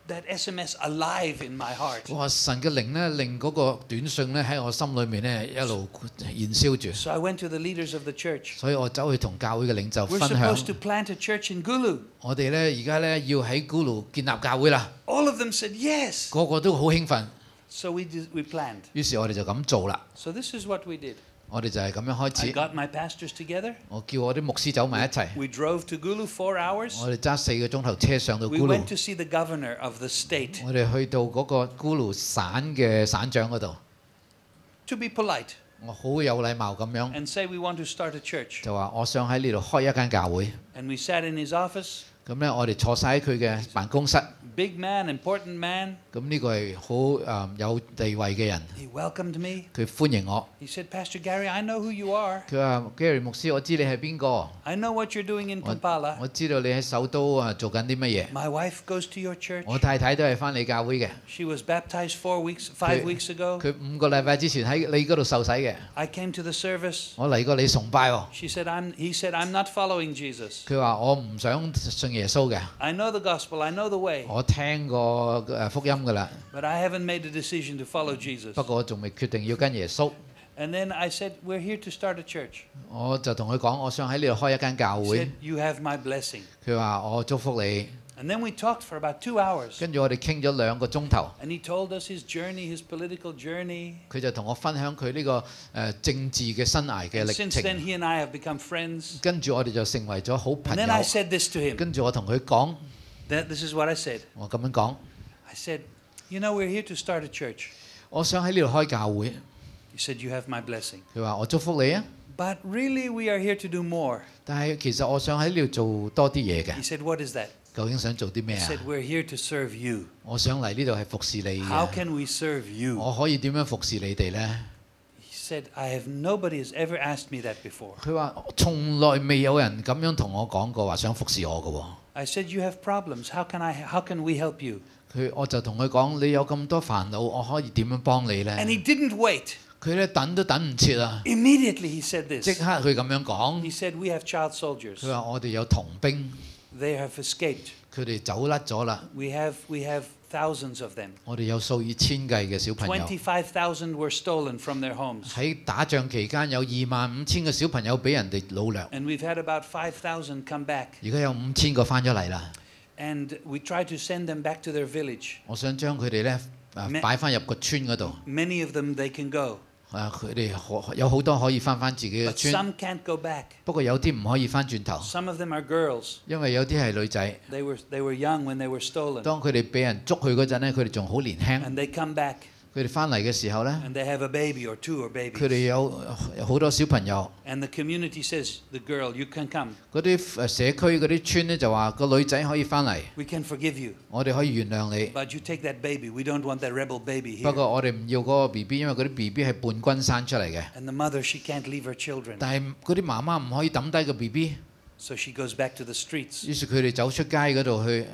that SMS alive in my heart. 哇！神嘅靈咧，令嗰個短信咧喺我心裏面咧一路燃燒住。So I went to the leaders of the church. 所以我走去同教會嘅領袖 We're 分享。 supposed to plant a church in Gulu. 我哋咧而家咧要喺咕嚕建立教會啦， All of them said yes. 個個都好興奮。 So we planned. 於是我哋就咁做啦。 So this is what we did. 我哋就係咁樣開 I 始。 got my pastors together. 我叫我啲牧師走埋一齊。 We drove to Gulu 4 hours. 我哋揸4個鐘頭車上到 We 咕 went 嚕。 to see the governor of the state 我哋去到嗰個咕嚕省嘅省長嗰度， to be polite 我好有禮貌咁樣 and say we want to start a church. 就話我想喺呢度開一間教會。 And we sat in his office. 咁咧我哋坐晒喺佢嘅辦公室。 Big man, important man. 咁呢個係好有地位嘅人， He welcomed me. 佢歡迎我。 He said, Pastor Gary, I know who you are. 佢話 Gary 牧師，我知你係邊個， I know what you're doing in Kampala. 我知道你喺首都做緊啲乜嘢。 My wife goes to your church. 我太太都係翻你教會嘅， She was baptized 5 weeks ago. 佢5個禮拜之前喺你嗰度受洗嘅。 I came to the service. 我嚟過你崇拜喎。 He said, I'm not following Jesus. 佢話我唔想信耶穌嘅， I know the gospel. I know the way. 我聽過福音㗎啦， But I haven't made a decision to follow Jesus. 不過我仲未決定要跟耶穌。 And then I said, we're here to start a church. 我就同佢講，我想喺呢度開一間教 He 會。 said, you have my blessing. 佢話我祝福你。 And then we talked for about 2 hours. 跟住我哋傾咗2個鐘頭。 And he told us his journey, his political journey. 佢就同我分享佢呢個政治嘅生涯嘅 And 歷 since then, 程。 he and I have become friends. 跟住我哋就成為咗好朋 And then I 友。 said this to him. 跟住我同佢講， This is what I said. 我咁樣講， I said, you know, we're here to start a church. 我想喺呢度開教會。 He said, you have my blessing. 佢話我祝福你啊， But really, we are here to do more. 但係其實我想喺呢度做多啲嘢嘅。 He said, what is that? 究竟想做啲 I 咩啊？ said, we're here to serve you. 我想嚟呢度係服侍你 How 嘅。 can we serve you? 我可以點樣服侍你哋呢？ He said, nobody has ever asked me that before. 佢話從來未有人咁樣同我講過話想服侍我嘅喎。 I said, you have problems. How can we help you? 我就同佢講：你有咁多煩惱，我可以點樣幫你呢？ And he didn't wait. 佢咧等都等唔切啊！ Immediately he said 即 this. 刻佢咁樣講。 He said, we have child soldiers. 佢話我哋有童兵， They have escaped. 佢哋走甩咗啦。 We have thousands of them. 我哋有數以千計嘅小朋友。 25,000 were stolen from their homes. 喺打仗期間有25,000個小朋友俾人哋擄掠， And we've had about 5,000 come back. 而家有5000個翻咗嚟啦。 And we try to send them back to their village. 我想將佢哋咧擺翻入個村嗰度。 Many of them, they can go. 佢哋有好多可以翻自己嘅 But 村， some can't go back. 不過有啲唔可以翻轉頭， Some of them are girls. 因為有啲係女仔。 They were young when they were stolen. 當佢哋俾人捉去嗰陣咧，佢哋仲好年輕。 And they come back. 佢哋翻嚟嘅時候咧， And they have a baby or 2 or 佢 babies. 哋有好多小朋友。 And the community says, the girl, you can come. 嗰啲社區嗰啲村咧就話個女仔可以翻嚟， We can forgive you. 我哋可以原諒你。 But you take that baby. We don't want that rebel baby 不 here. 過我哋唔要嗰個 BB， 因為嗰啲 BB 係叛軍生出嚟嘅。 And the mother, she can't leave her children. 但係嗰啲媽媽唔可以抌低個 BB， So she goes back to the streets. 於是佢哋走出街嗰度去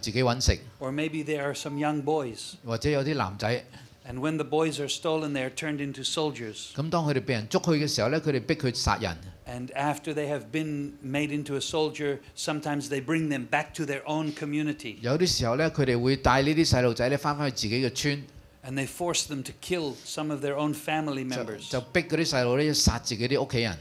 自己揾食， Or maybe there are some young boys. 或者有啲男仔。 And when the boys are stolen, they are turned into soldiers. 咁當佢哋被人捉去嘅時候咧，佢哋逼佢殺人。 And after they have been made into a soldier, sometimes they bring them back to their own community. 有啲時候咧，佢哋會帶呢啲細路仔咧翻返去自己嘅村， And they force them to kill some of their own family members. 就逼嗰啲細路咧殺自己啲屋企人。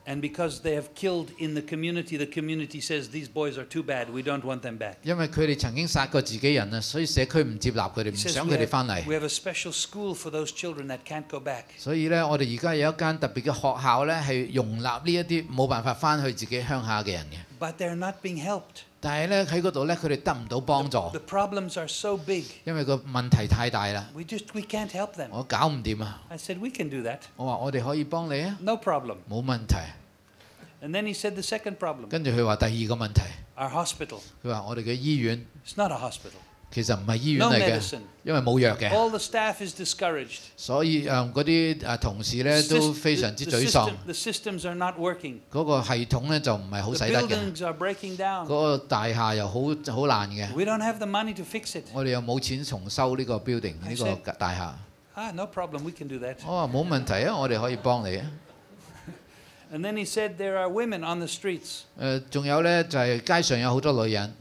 And because they have killed in the community says these boys are too bad. We don't want them back. 因為佢哋曾經殺過自己人啊，所以社區唔接納佢哋，唔 He says 想佢哋翻嚟。 we have a special school for those children that can't go back. 所以咧，我哋而家有一間特別嘅學校咧，係容納呢一啲冇辦法翻去自己鄉下嘅人嘅。 But they're not being helped. 但係咧喺嗰度咧，佢哋得唔到幫助， The problems are so big. 因為個問題太大啦， We can't help them. 我搞唔掂啊！ I said, we can do that. 我話我哋可以幫你啊， No problem. 冇問題。 And then he said the second problem, 跟住佢話第二個問題， our hospital. 佢話我哋嘅醫院 It's not a hospital. 其實唔係醫院 No 嚟嘅， medicine. 因為冇藥嘅， All the staff is discouraged. 所以嗰啲同事咧都非常之沮喪。 The systems are not working. 嗰個系統咧就唔係好 The 使得嘅， buildings are breaking 嗰 down. 個大廈又好爛嘅， We don't have the money to fix it. 我哋又冇錢重修呢個 building 呢 said- 個大廈。 No problem. We can do that. 我話冇問題啊，我哋可以幫你啊。 And then he said there are women on the streets. 仲有咧就係街上有好多女人，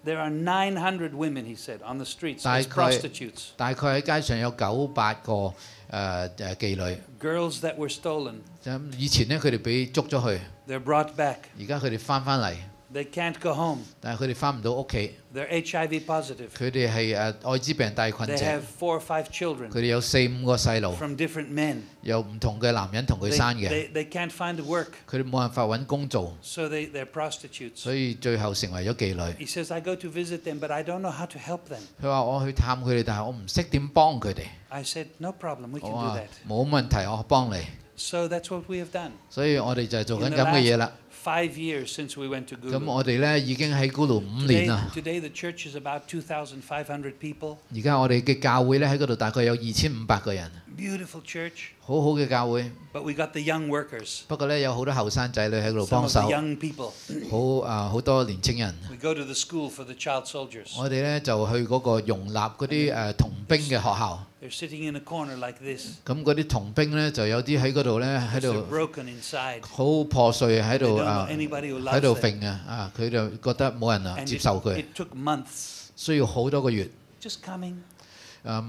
there are 900 women, he said, on the streets 大 as 概 prostitutes. 大概喺街上有900個妓女。 Girls that were stolen, 咁以前咧佢哋俾捉咗去， they're brought back. 而家佢哋翻嚟， They can't go home. 但係佢哋翻唔到屋企。 They're HIV positive. 佢哋係愛滋病帶菌 They 者， have 4 or 5 children 佢哋有4、5個細路， from different men. 有唔同嘅男人同佢 They, 生嘅， they can't find work, 佢哋冇辦法揾工做， so they're prostitutes. 所以最後成為咗妓女。 He says, I go to visit them, but I don't know how to help them. 佢話我去探佢哋，但係我唔識點幫佢哋。 I said, no problem, we 我 can do 話 that. 冇問題，我幫你。 So that's what we have done. 所以我哋就係做 In 緊 the 咁嘅嘢啦。 5 years since we went to 咁 Gulu. 我哋咧已經喺嗰度5年啦。 Today the church is about 2,500 people. 而家我哋嘅教會咧喺嗰度大概有2500個人， Beautiful church. 好好嘅教會。 But we got the young workers, 不過咧有好多後生仔女喺嗰度 some 幫 of the 手， young people. 好多年青人。 We go to the school for the child soldiers. 我哋咧就去嗰個容納嗰啲童兵嘅學校。 They're sitting in a corner like this. 咁嗰啲童兵咧就有啲喺嗰度咧喺 They're 度 broken inside. 好破碎喺 They 度 don't know anybody who 喺 loves 度 them. 揈佢就覺得冇人 And 接受佢， it took months. 需要好多個月。 Just coming.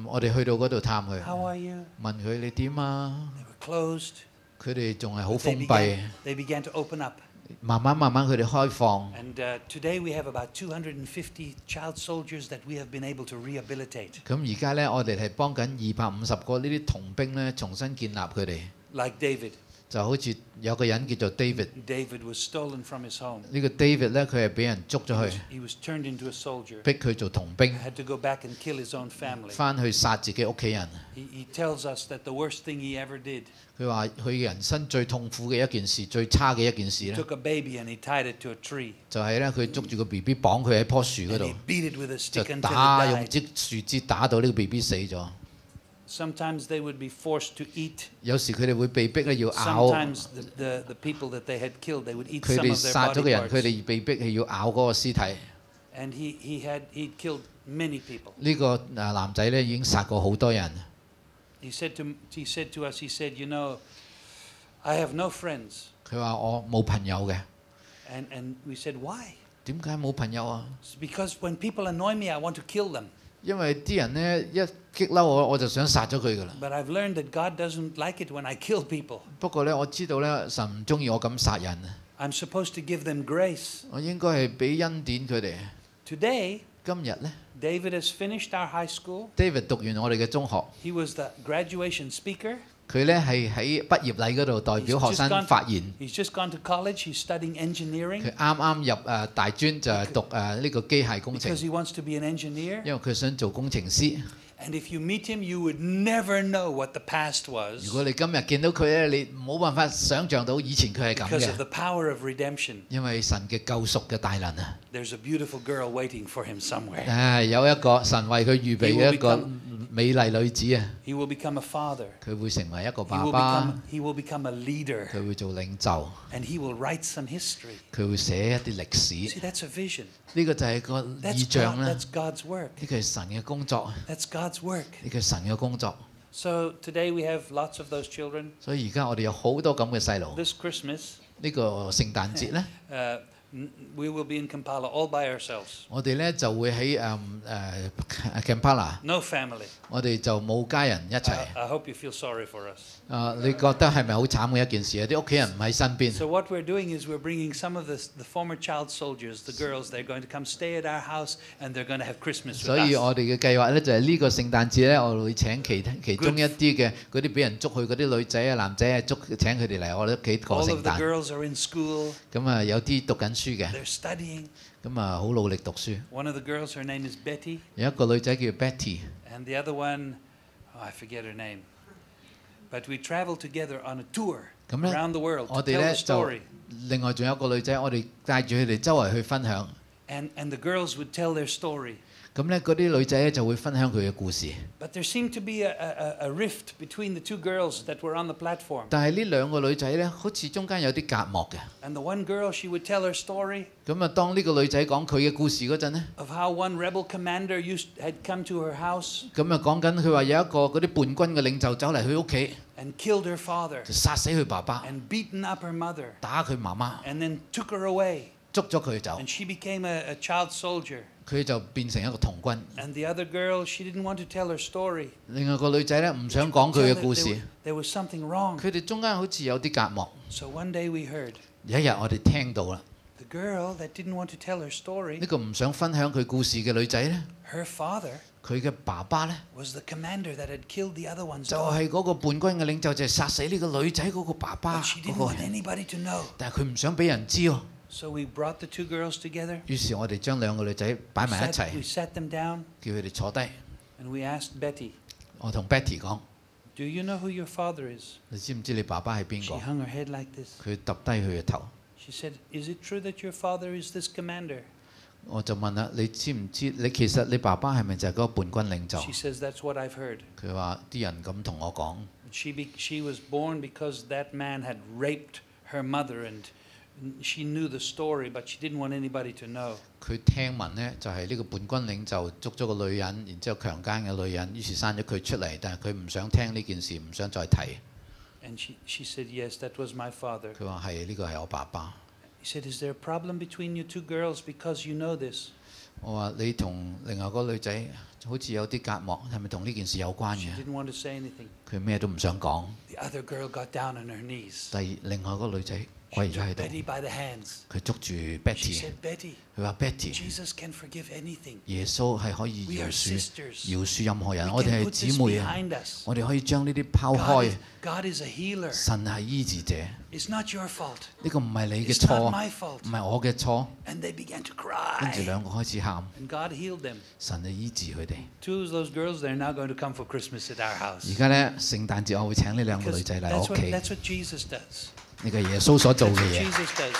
我哋去到嗰度探佢， How are you? 問佢你點啊？ They were closed. 佢哋仲係好 They 封閉， began to open up. 慢慢佢哋開放。 And today we have about 250 child soldiers that we have been able to rehabilitate. 咁而家咧，我哋係幫緊250個呢啲童兵咧，重新建立佢哋。 Like David. 就好似有個人叫做 David， David was stolen from his home. 呢個 David 咧，佢係俾人捉咗去， He was turned into a soldier. 逼佢做童兵， Had to go back and kill his own family. 翻去殺自己屋企人。 He tells us that the worst thing he ever did, 佢話佢人生最痛苦嘅一件事，最差嘅一件事 he 咧， took a baby and he tied it to a tree. 就係咧佢捉住個 BB 綁佢喺棵樹嗰 And 度 he，beat it with a 就 stick until 打 it 用 died. 支樹枝打到呢個 BB 死咗。 Sometimes they would be forced to eat. 有時佢哋會被逼咧要咬， Sometimes the people that they had killed, they would eat 佢 some 哋 of their 殺咗 body 個人，佢 parts. 哋被逼係要咬嗰個屍體。 And he'd killed many people. 呢個男仔咧已經殺過好多人。 He said to us, he said, you know, I have no friends. 佢話我冇朋友嘅， And we said, why? 點解冇朋友啊？ It's because when people annoy me, I want to kill them. 因為啲人咧一激嬲我就想殺咗佢噶啦。 But I've learned that God doesn't like it when I kill people. 不過咧，我知道咧神唔中意我咁殺人， I'm supposed to give them grace. 我應該係俾恩典佢哋。 Today, 今日咧 David has finished our high school. ，David 讀完我哋嘅中學， He was the graduation speaker. 佢咧係喺畢業禮嗰度代表學生發言。 He's just gone to college. He's studying 佢 engineering 啱啱入大專就係讀呢個機械工程， because he wants to be an engineer. 因為佢想做工程師。 And if you meet him, you would never know what the past 如 was 果你今日見到佢咧，你冇辦法想像到以前佢係咁 because of 嘅， the power of redemption. 因為神嘅救贖嘅大能啊！ There's a beautiful girl waiting for him somewhere. 有一個神為佢預備嘅一個美麗女子啊， He will become a father. 佢會成為一個 He 爸 will 爸， he will become a leader. 佢會做領袖， And he will write some history. 佢會寫一啲歷 See, 史。 that's a vision. 呢個就係個 That's 異象啦， God's work. 呢個係神嘅工作， That's God's work. 呢個係神嘅工作。 So today we have lots of those children. 所以而家我哋有好多咁嘅細路。 This Christmas, 呢個聖誕節咧， we will be in Kampala all by ourselves. 我哋咧就會喺Kampala， No family. 我哋就冇家人一齊。 I hope you feel sorry for us. 你覺得係咪好慘嘅一件事啊？啲屋企人唔喺身邊。 So what we're doing is we're bringing some of the former child soldiers, the girls, they're going to come stay at our house and they're going to have Christmas 所 with 以 us. 我哋嘅計劃咧就係呢個聖誕節咧，我哋會請其中一啲嘅嗰啲俾人捉去嗰啲女仔啊、男仔啊請佢哋嚟我哋屋企過 All 聖 of the 誕。 girls are in school. 咁有啲讀緊書嘅， They're studying. 咁好努力讀書。 One of the girls, her name is Betty, 有一個女仔叫 Betty， and the other one, I forget her name. But we travel together on a tour 咁咧 around the world 我 to 哋 tell 咧 the 就 story. 另外仲有一個女仔，我哋帶住佢哋周圍去分享。 And the girls would tell their story. 咁咧嗰啲女仔咧就會分享佢嘅故事。 But there seemed to be a rift between the two girls that were on the platform. 但係呢兩個女仔咧，好似中間有啲隔膜嘅。 And the one girl, she would tell her story 咁當呢個女仔講佢嘅故事嗰陣咧， of how one rebel commander had come to her house 講緊佢話有一個嗰啲叛軍嘅領袖走嚟佢屋企， and killed her father 就殺死佢爸爸， and beaten up her mother 打佢媽媽， and then took her away. 捉捉咗佢走， And she became a child soldier. 佢就變成一個童軍。 And the other girl, she didn't want to tell her story. 另外個女仔咧唔想講佢嘅故事， There was something wrong. 佢哋中間好似有啲隔膜。 So one day we heard 有一日我哋聽到啦， the girl that didn't want to tell her story, 呢個唔想分享佢故事嘅女仔咧， her father 佢嘅爸爸咧 was the commander that had killed the other one's 就 dog. 係嗰個叛軍嘅領袖，就係殺死呢個女仔嗰個爸爸 But she 嗰 didn't 個 want 人， anybody to know. 但係佢唔想俾人知喎。 So we brought the two girls together. 於是我哋將兩個女仔擺埋一 We 齊， sat them down 叫佢哋坐低。 and we asked Betty, 我同 Betty 講： do you know who your father is? 你知唔知你爸爸係邊 She 個？ hung her head like this. 佢揼低佢嘅頭。 She said, is it true that your father is this commander? 我就問啦：你知唔知你其實你爸爸係咪就係嗰個叛軍領袖？ She says, that's what I've heard. 佢話啲人咁同我講。 She was born because that man had raped her mother, and she knew the story, but she didn't want anybody to know. 佢聽聞呢，就係呢個叛軍領袖捉咗個女人，然之後強姦嘅女人，於是生咗佢出嚟，但係佢唔想聽呢件事，唔想再提。 And she said, yes, that was my father. 佢話係呢個係我爸爸。 He said, is there a problem between you two girls because you know this? 我話你同另外嗰個女仔好似有啲隔膜，係咪同呢件事有關 She 嘅？ didn't want to say anything. 佢咩都唔想講。 The other girl got down on her knees. 另外嗰個女仔 She 跪咗 took 喺度， Betty by the hands. 佢捉住 She Betty， said, Betty, 佢話 Betty， Jesus can forgive anything. 耶穌係可以 We 饒 are 恕 sisters. 饒恕任何人， We 我哋 can 係 put 姊 this 妹啊， behind us. 我哋可以將呢啲拋 God 開 is,。God is a healer. 神係醫治者， It's not your fault. 呢個唔係你嘅 It's not 錯， my fault. 唔係我嘅錯。 And they began to 跟住 cry. 兩個開始喊， And God healed them. 神就醫治佢哋。 Two of those girls, they're now going to come for Christmas at our 而 house. 家呢，聖誕節我會請呢兩個 Because 女仔嚟 that's 我 what, 屋企， that's what Jesus does. 呢個耶穌所做 That's 嘅 what 嘢。 Jesus does.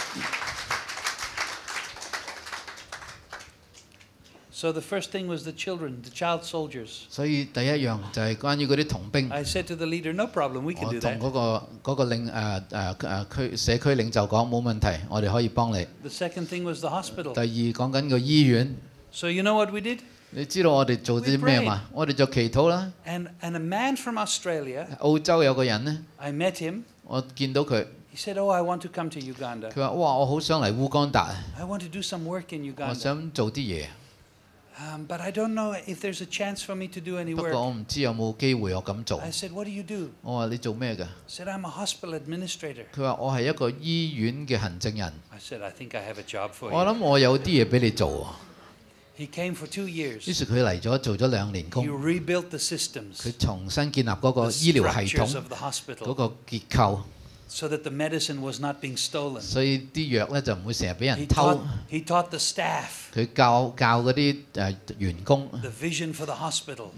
So the first thing was the children, the child soldiers. 所以第一樣就係關於嗰啲童兵。 I said to the leader, no problem, we can 我 do 同 that. 嗰個社區領袖講冇問題，我哋可以幫你。 The second thing was the hospital. 第二講緊個醫院， So you know what we did? 你知道我哋做啲咩嘛？我哋就祈禱啦。 And a man from Australia, 澳洲有個人呢， I met him. 我見到佢， He said, oh, I want to come to Uganda. 佢話：哇，我好想嚟烏干達啊， I want to do some work in 我 Uganda. 想做啲嘢， But I don't know if there's a chance for me to do any 不過 work. 我唔知有冇機會我咁做。 I said, what do you do? 我話你做咩㗎？ I said, I'm a hospital administrator. 佢話我係一個醫院嘅行政人。 I said, I think I have a job for 我 you. 諗我有啲嘢俾你做啊。 He came for 2於 years. 是佢嚟咗做咗2年 He 工， rebuilt the systems, 佢重新建立嗰個 the 醫療系 structures 統 of the 嗰 hospital, 個結構， so that the medicine was not being stolen. 所以啲藥咧就唔會成日俾 He 人偷。 taught the staff 佢教嗰啲員工 the vision for the hospital.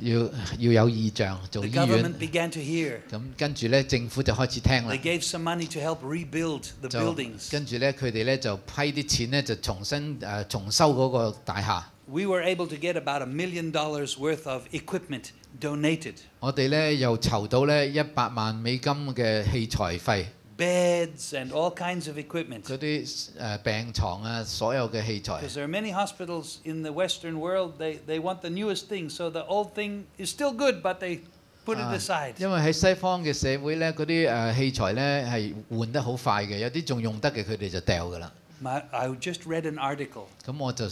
要有意象做 The 醫院 government，began to hear. 咁跟住咧政府就開始聽啦 They，gave some money to help rebuild the 就 buildings. 跟住咧佢哋咧就批啲錢咧就重新重修嗰個大廈。 We were able to get about $1 million worth of equipment donated. 我哋咧又籌到咧100萬美金嘅器材費， Beds and all kinds of equipment. 嗰啲病床啊，所有嘅器材。 Because there are many hospitals in the Western world, they want the newest thing, so the old thing is still good, but they put it aside. 因為喺西方嘅社會咧，嗰啲器材咧係換得好快嘅，有啲仲用得嘅佢哋就掉㗎啦。 I just read an article 咁我就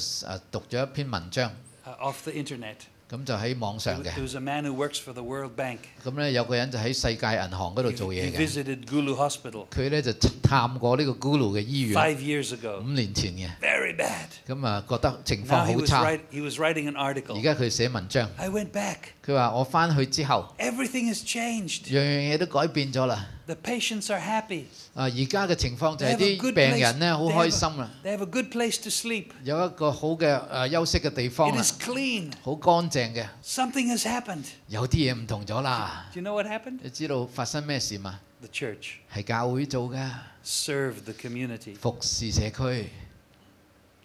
讀咗一篇文章， off the internet. 咁就喺網上嘅。 There was a man who works for the World Bank. 咁咧有個人就喺世界銀行嗰度做 He 嘢嘅， visited Gulu Hospital 佢咧就探過呢個 Gulu 嘅醫院 5 years ago. 5年前嘅， Very bad. 咁啊覺得情 Now 況好差。 he was writing an 而 article. 家佢寫文章， I went back. 佢話我翻去之後， Everything has changed. 樣樣嘢都改變咗啦。 The patients are happy. 而家嘅情況就 They 係 have a 啲 good 病 place. 人咧好 They 開 have 心啦， They have a good place to sleep. 有一個好嘅休息嘅地方 It 啦， is clean. 好乾淨嘅。 Something has happened. 有啲嘢唔同咗啦， Do you know what happened? 你知道發生咩事嘛？ The church 係教會做嘅， served the community. 服侍社區，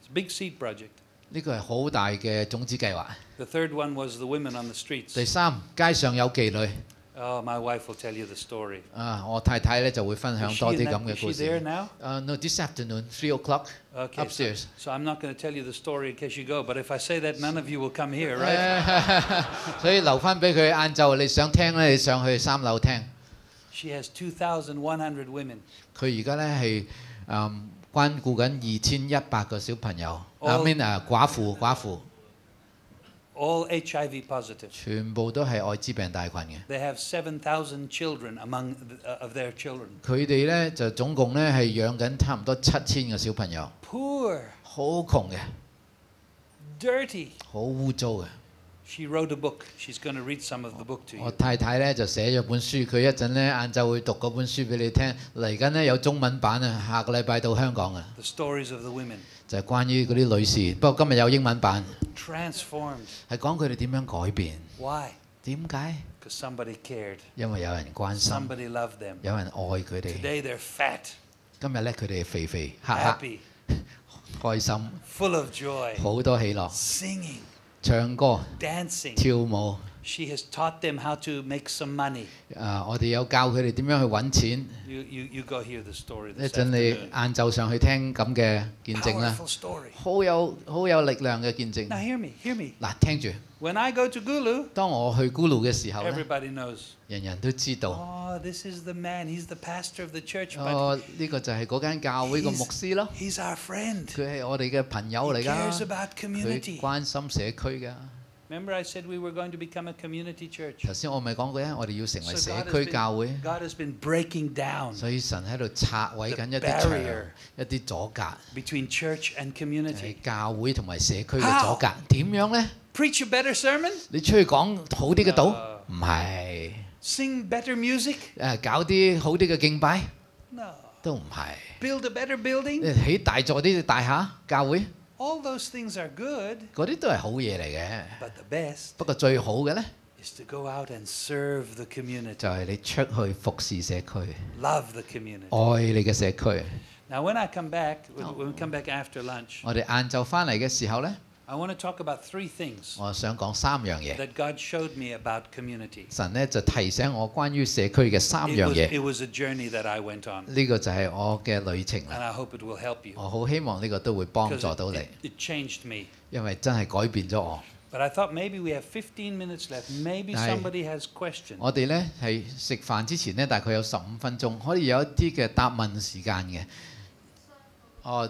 It's a big seed project. 呢個係好大嘅種子計劃。 The third one was the women on the streets. 第三，街上有妓女。 Oh, my wife will tell you the story. 我太太咧就會分享 Is 多 she, 啲 in 咁 that, 嘅 is 故 she there 事。 now? No, this afternoon, 3 o'clock Okay. upstairs. So I'm not going to tell you the story in case you go, but if I say that, none of you will come here, right? 所以留翻俾佢晏晝，你想聽咧，你上去3樓聽。 She has 2,100 women. 佢而家咧係關顧緊2100個小朋友，寡婦。all HIV positive. 全部都係愛滋病大群嘅。They have 7,000 children among of their children. 佢哋咧就總共咧係養緊差唔多7000個小朋友。Poor. 好窮嘅。Dirty. 好污糟嘅。She wrote a book. She's going to read some of the book to you. 我太太咧就寫咗本書，佢一陣咧晏晝會讀嗰本書俾你聽。嚟緊咧有中文版啊，下個禮拜到香港啊。The stories of the women. 就係關於嗰啲女士，不過今日有英文版。Transformed. 係講佢哋點樣改變。Why? 點解？ Because somebody cared. 因為有人關心。Somebody loved them. 有人愛佢哋。Today they're fat. 今日咧佢哋肥肥黑黑，開心。Full of joy. 好多喜樂。Singing. 唱歌。Dancing. 跳舞。She has taught them how to make some money. 我哋有教佢哋點樣去揾錢。You go hear the story. 一陣你晏晝上去聽咁嘅見證啦。Powerful story. 好有力量嘅見證。Now hear me. 嗱，聽住。When I go to Gulu, 當我去咕嚕嘅時候咧， everybody knows. 人人都知道。Oh, this is the man. He's the pastor of the church. 呢個就係嗰間教會個牧師咯。He's our friend. 佢係我哋嘅朋友嚟㗎。He cares about community. 佢關心社區㗎。Remember, I said we were going to become a community church. 頭先我咪講過咧，我哋要成為社區教會。God has been breaking down. 所以神喺度拆毀緊一啲牆、一啲阻隔。Between church and community. 教會同埋社區嘅阻隔點樣咧？ Preach a better sermon? 你出去講好啲嘅道？唔係。Sing better music? 搞啲好啲嘅敬拜？ No. 都唔係。Build a better building? 起大座啲嘅大廈教會？ All those things are good. 嗰啲都係好嘢嚟嘅。But the best 不過最好嘅咧 is to go out and serve the community. 就係你出去服侍社區。Love the community. 愛你嘅社區。Now when I come back, when we come back after lunch, 我哋晏晝翻嚟嘅時候咧 I want to talk about 3 things. 我想講3樣嘢。That God showed me about community. 神咧就提醒我關於社區嘅3樣嘢。It was a journey that I went on. 呢個就係我嘅旅程 And 啦。 I hope it will help you. 我好希望呢個都會幫助到你。It changed me. 因為真係改變咗我。But I thought maybe we have 15 minutes left. Maybe somebody has questions. 我哋咧係食飯之前咧，大概有15分鐘，可以有一啲嘅答問時間嘅。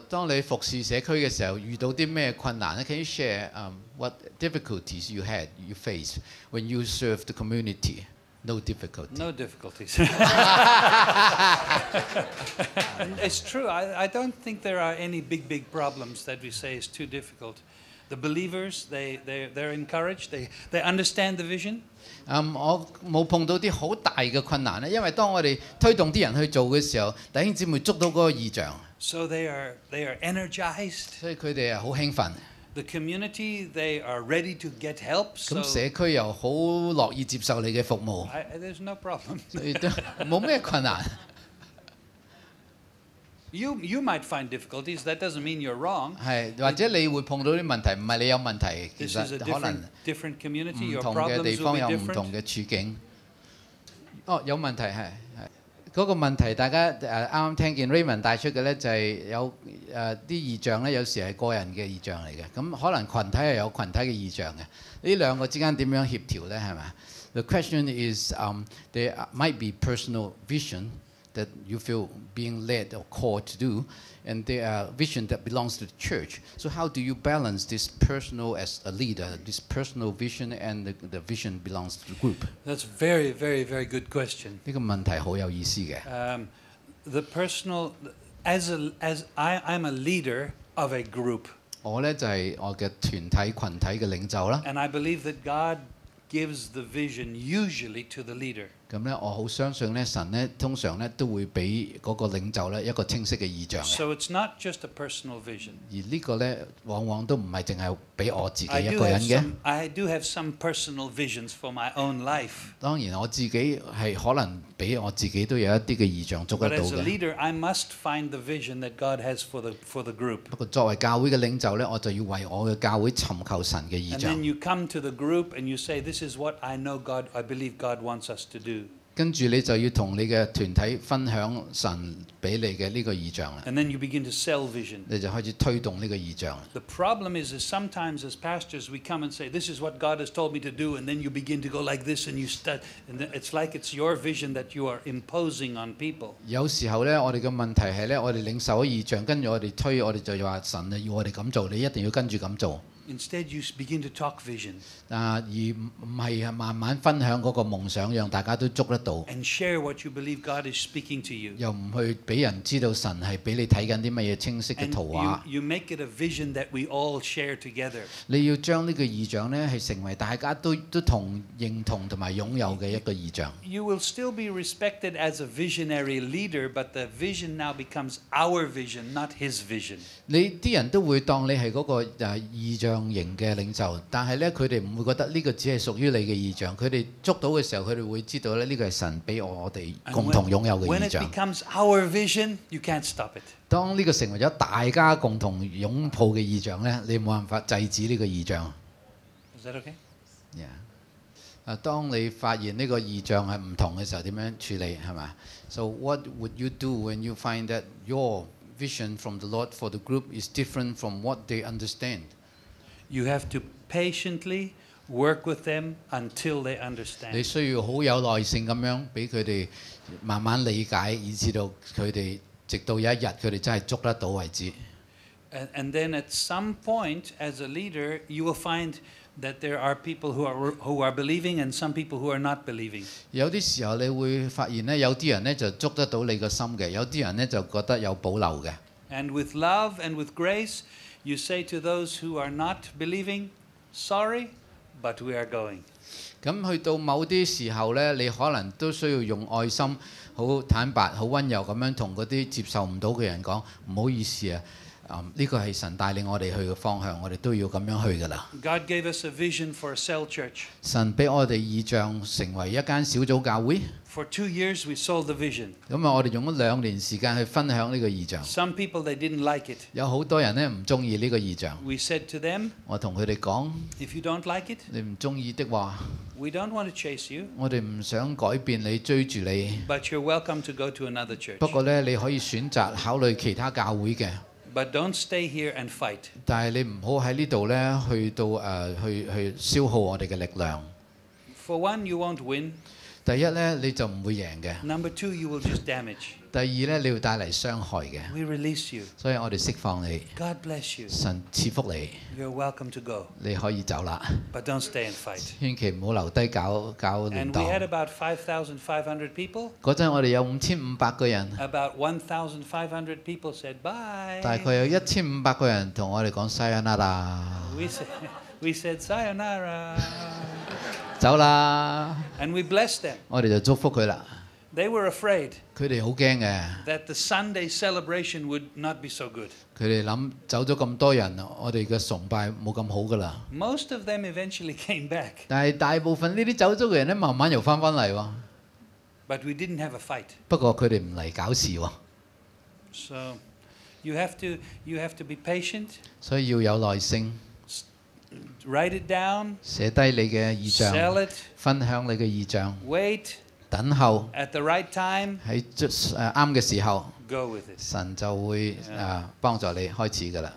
當你服侍社區嘅時候，遇到啲咩困難咧 ？Can you share what difficulties you faced when you serve the community? No difficulty. No difficulties. It's true. I don't think there are any big problems that we say is too difficult. The believers, they're encouraged. They understand the vision. 我冇碰到啲好大嘅困難咧，因為當我哋推動啲人去做嘅時候，弟兄姊妹捉到嗰個異象。So they are energized. 所以佢哋係好興奮。The community, they are ready to get help. 咁社區又好樂意接受你嘅服務。There's no problem. 所以都冇咩困難。You might find difficulties. That doesn't mean you're wrong. 係，或者你會碰到啲問題，唔係你有問題，其實可能 different community. 唔 Your 同嘅地 problems 方 will 有 be 唔同 different. 嘅處境。有問題係嗰個問題，大家啱啱聽見 Raymond 帶出嘅咧，就係有啲異象咧，有時係個人嘅異象嚟嘅。咁可能群體係有群體嘅異象嘅。呢兩個之間點樣協調咧？係咪？The question is, there might be personal vision that you feel being led or called to do, and there are vision that belongs to the church. So how do you balance this personal as a leader, this personal vision and the vision belongs to the group? That's very good question. 呢個問題好有意思嘅。The personal, as I'm a leader of a group. 我咧就係我嘅團體群體嘅領袖啦。And I believe that God gives the vision usually to the leader. 咁咧，我好相信咧，神咧通常咧都會俾嗰個領袖咧一個清晰嘅意象嘅。So it's not just a personal vision. 而呢個咧，往往都唔係淨係俾我自己一個人嘅。I do have some personal visions for my own life. 當然我自己係可能俾我自己都有一啲嘅意象捉得到 But as a 嘅。leader, I must find the vision that God has for the group. 不過作為教會嘅領袖咧，我就要為我嘅教會尋求神嘅意 And 象。then you come to the group and you say, "This is what I know God, I believe God wants us to do." 跟住你就要同你嘅團體分享神俾你嘅呢個異象啦。And then you begin to sell vision. 你就開始推動呢個異象。The problem is sometimes as pastors we come and say, "This is what God has told me to do," and then you begin to go like this, and you start, and it's like it's your vision that you are imposing on people. 有時候咧，我哋嘅問題係咧，我哋領受咗異象，跟住我哋推，我哋就話神啊要我哋咁做，你一定要跟住咁做。Instead, you begin to talk vision. 而唔係慢慢分享嗰個夢想，讓大家都捉得到。And share what you believe God is speaking to you. 又唔去俾人知道神係俾你睇緊啲乜嘢清晰嘅圖畫。You make it a vision that we all share together. 你要將呢個異象咧係成為大家都認同同埋擁有嘅一個異象。You will still be respected as a visionary leader, but the vision now becomes our vision, not his vision. 你啲人都會當你係嗰個異象型嘅領袖，但係咧佢哋唔會覺得呢個只係屬於你嘅異象。佢哋捉到嘅時候，佢哋會知道咧呢個係神俾我哋共同擁有嘅異象。When it becomes our vision, you can't stop it. 當呢個成為咗大家共同擁抱嘅異象咧，你冇辦法制止呢個異象。Is that okay? Yeah. 當你發現呢個異象係唔同嘅時候，點樣處理係嘛 ？So what would you do when you find that your vision from the Lord for the group is different from what they understand? You have to patiently work with them until they understand. 你需要好有耐性咁樣俾佢哋慢慢理解，以至到佢哋直到有一日佢哋真係捉得到為止。And then at some point, as a leader, you will find that there are people who are believing and some people who are not believing. 有啲時候你會發現咧，有啲人咧就捉得到你個心嘅，有啲人咧就覺得有保留嘅。And with love and with grace, you say to those who are not believing, "Sorry, but we are going." 咁去到某啲時候咧，你可能都需要用愛心、好坦白、好溫柔咁樣同嗰啲接受唔到嘅人講，唔好意思啊。呢個係神帶領我哋去嘅方向，我哋都要咁樣去㗎啦。God gave us a vision for a cell church. 神俾我哋異象成為一間小組教會。For 2 years, we sold the vision. 咁我哋用咗2年時間去分享呢個異象。Some people, they didn't like it. 有好多人咧唔中意呢個異象。We said to them, 我同佢哋講： "If you don't like it, 你唔中意的話， we don't want to chase you, 我哋唔想改變你，追住你。 but you're welcome to go to another church. 不過咧，你可以選擇考慮其他教會嘅。But don't stay here and fight." 但係你唔好喺呢度咧，去到去消耗我哋嘅力量。 For one, you won't win. 第一咧，你就唔會贏嘅。Number two, you will just damage. 第二咧，你會帶嚟傷害嘅。 We release you. 所以我哋釋放你， God bless you. 神賜福你， You're welcome to go, 你可以走啦。 but don't stay and fight. 千祈唔好留低搞亂 And we had 鬥。about 5,500 people. 嗰陣我哋有5500個人， About 1,500 people said bye. 大概有1500個人同我哋講 sayonara， We said sayonara. 走啦。 And we blessed them. 我哋就祝福佢啦。 They were afraid 佢哋好驚嘅， that the Sunday celebration would not be so good. 佢哋諗走咗咁多人，我哋嘅崇拜冇咁好噶啦。 Most of them eventually came back, 但係大部分呢啲走咗嘅人咧，慢慢又翻返嚟喎。 but we didn't have a fight. 不過佢哋唔嚟搞事喎， So you have to be patient, 所以要有耐性， write it down, 寫低你嘅異象， sell it, 分享你嘅異象， wait, 等候 at the right time, 喺啱嘅時候， go with it. 神就會幫助你開始噶啦。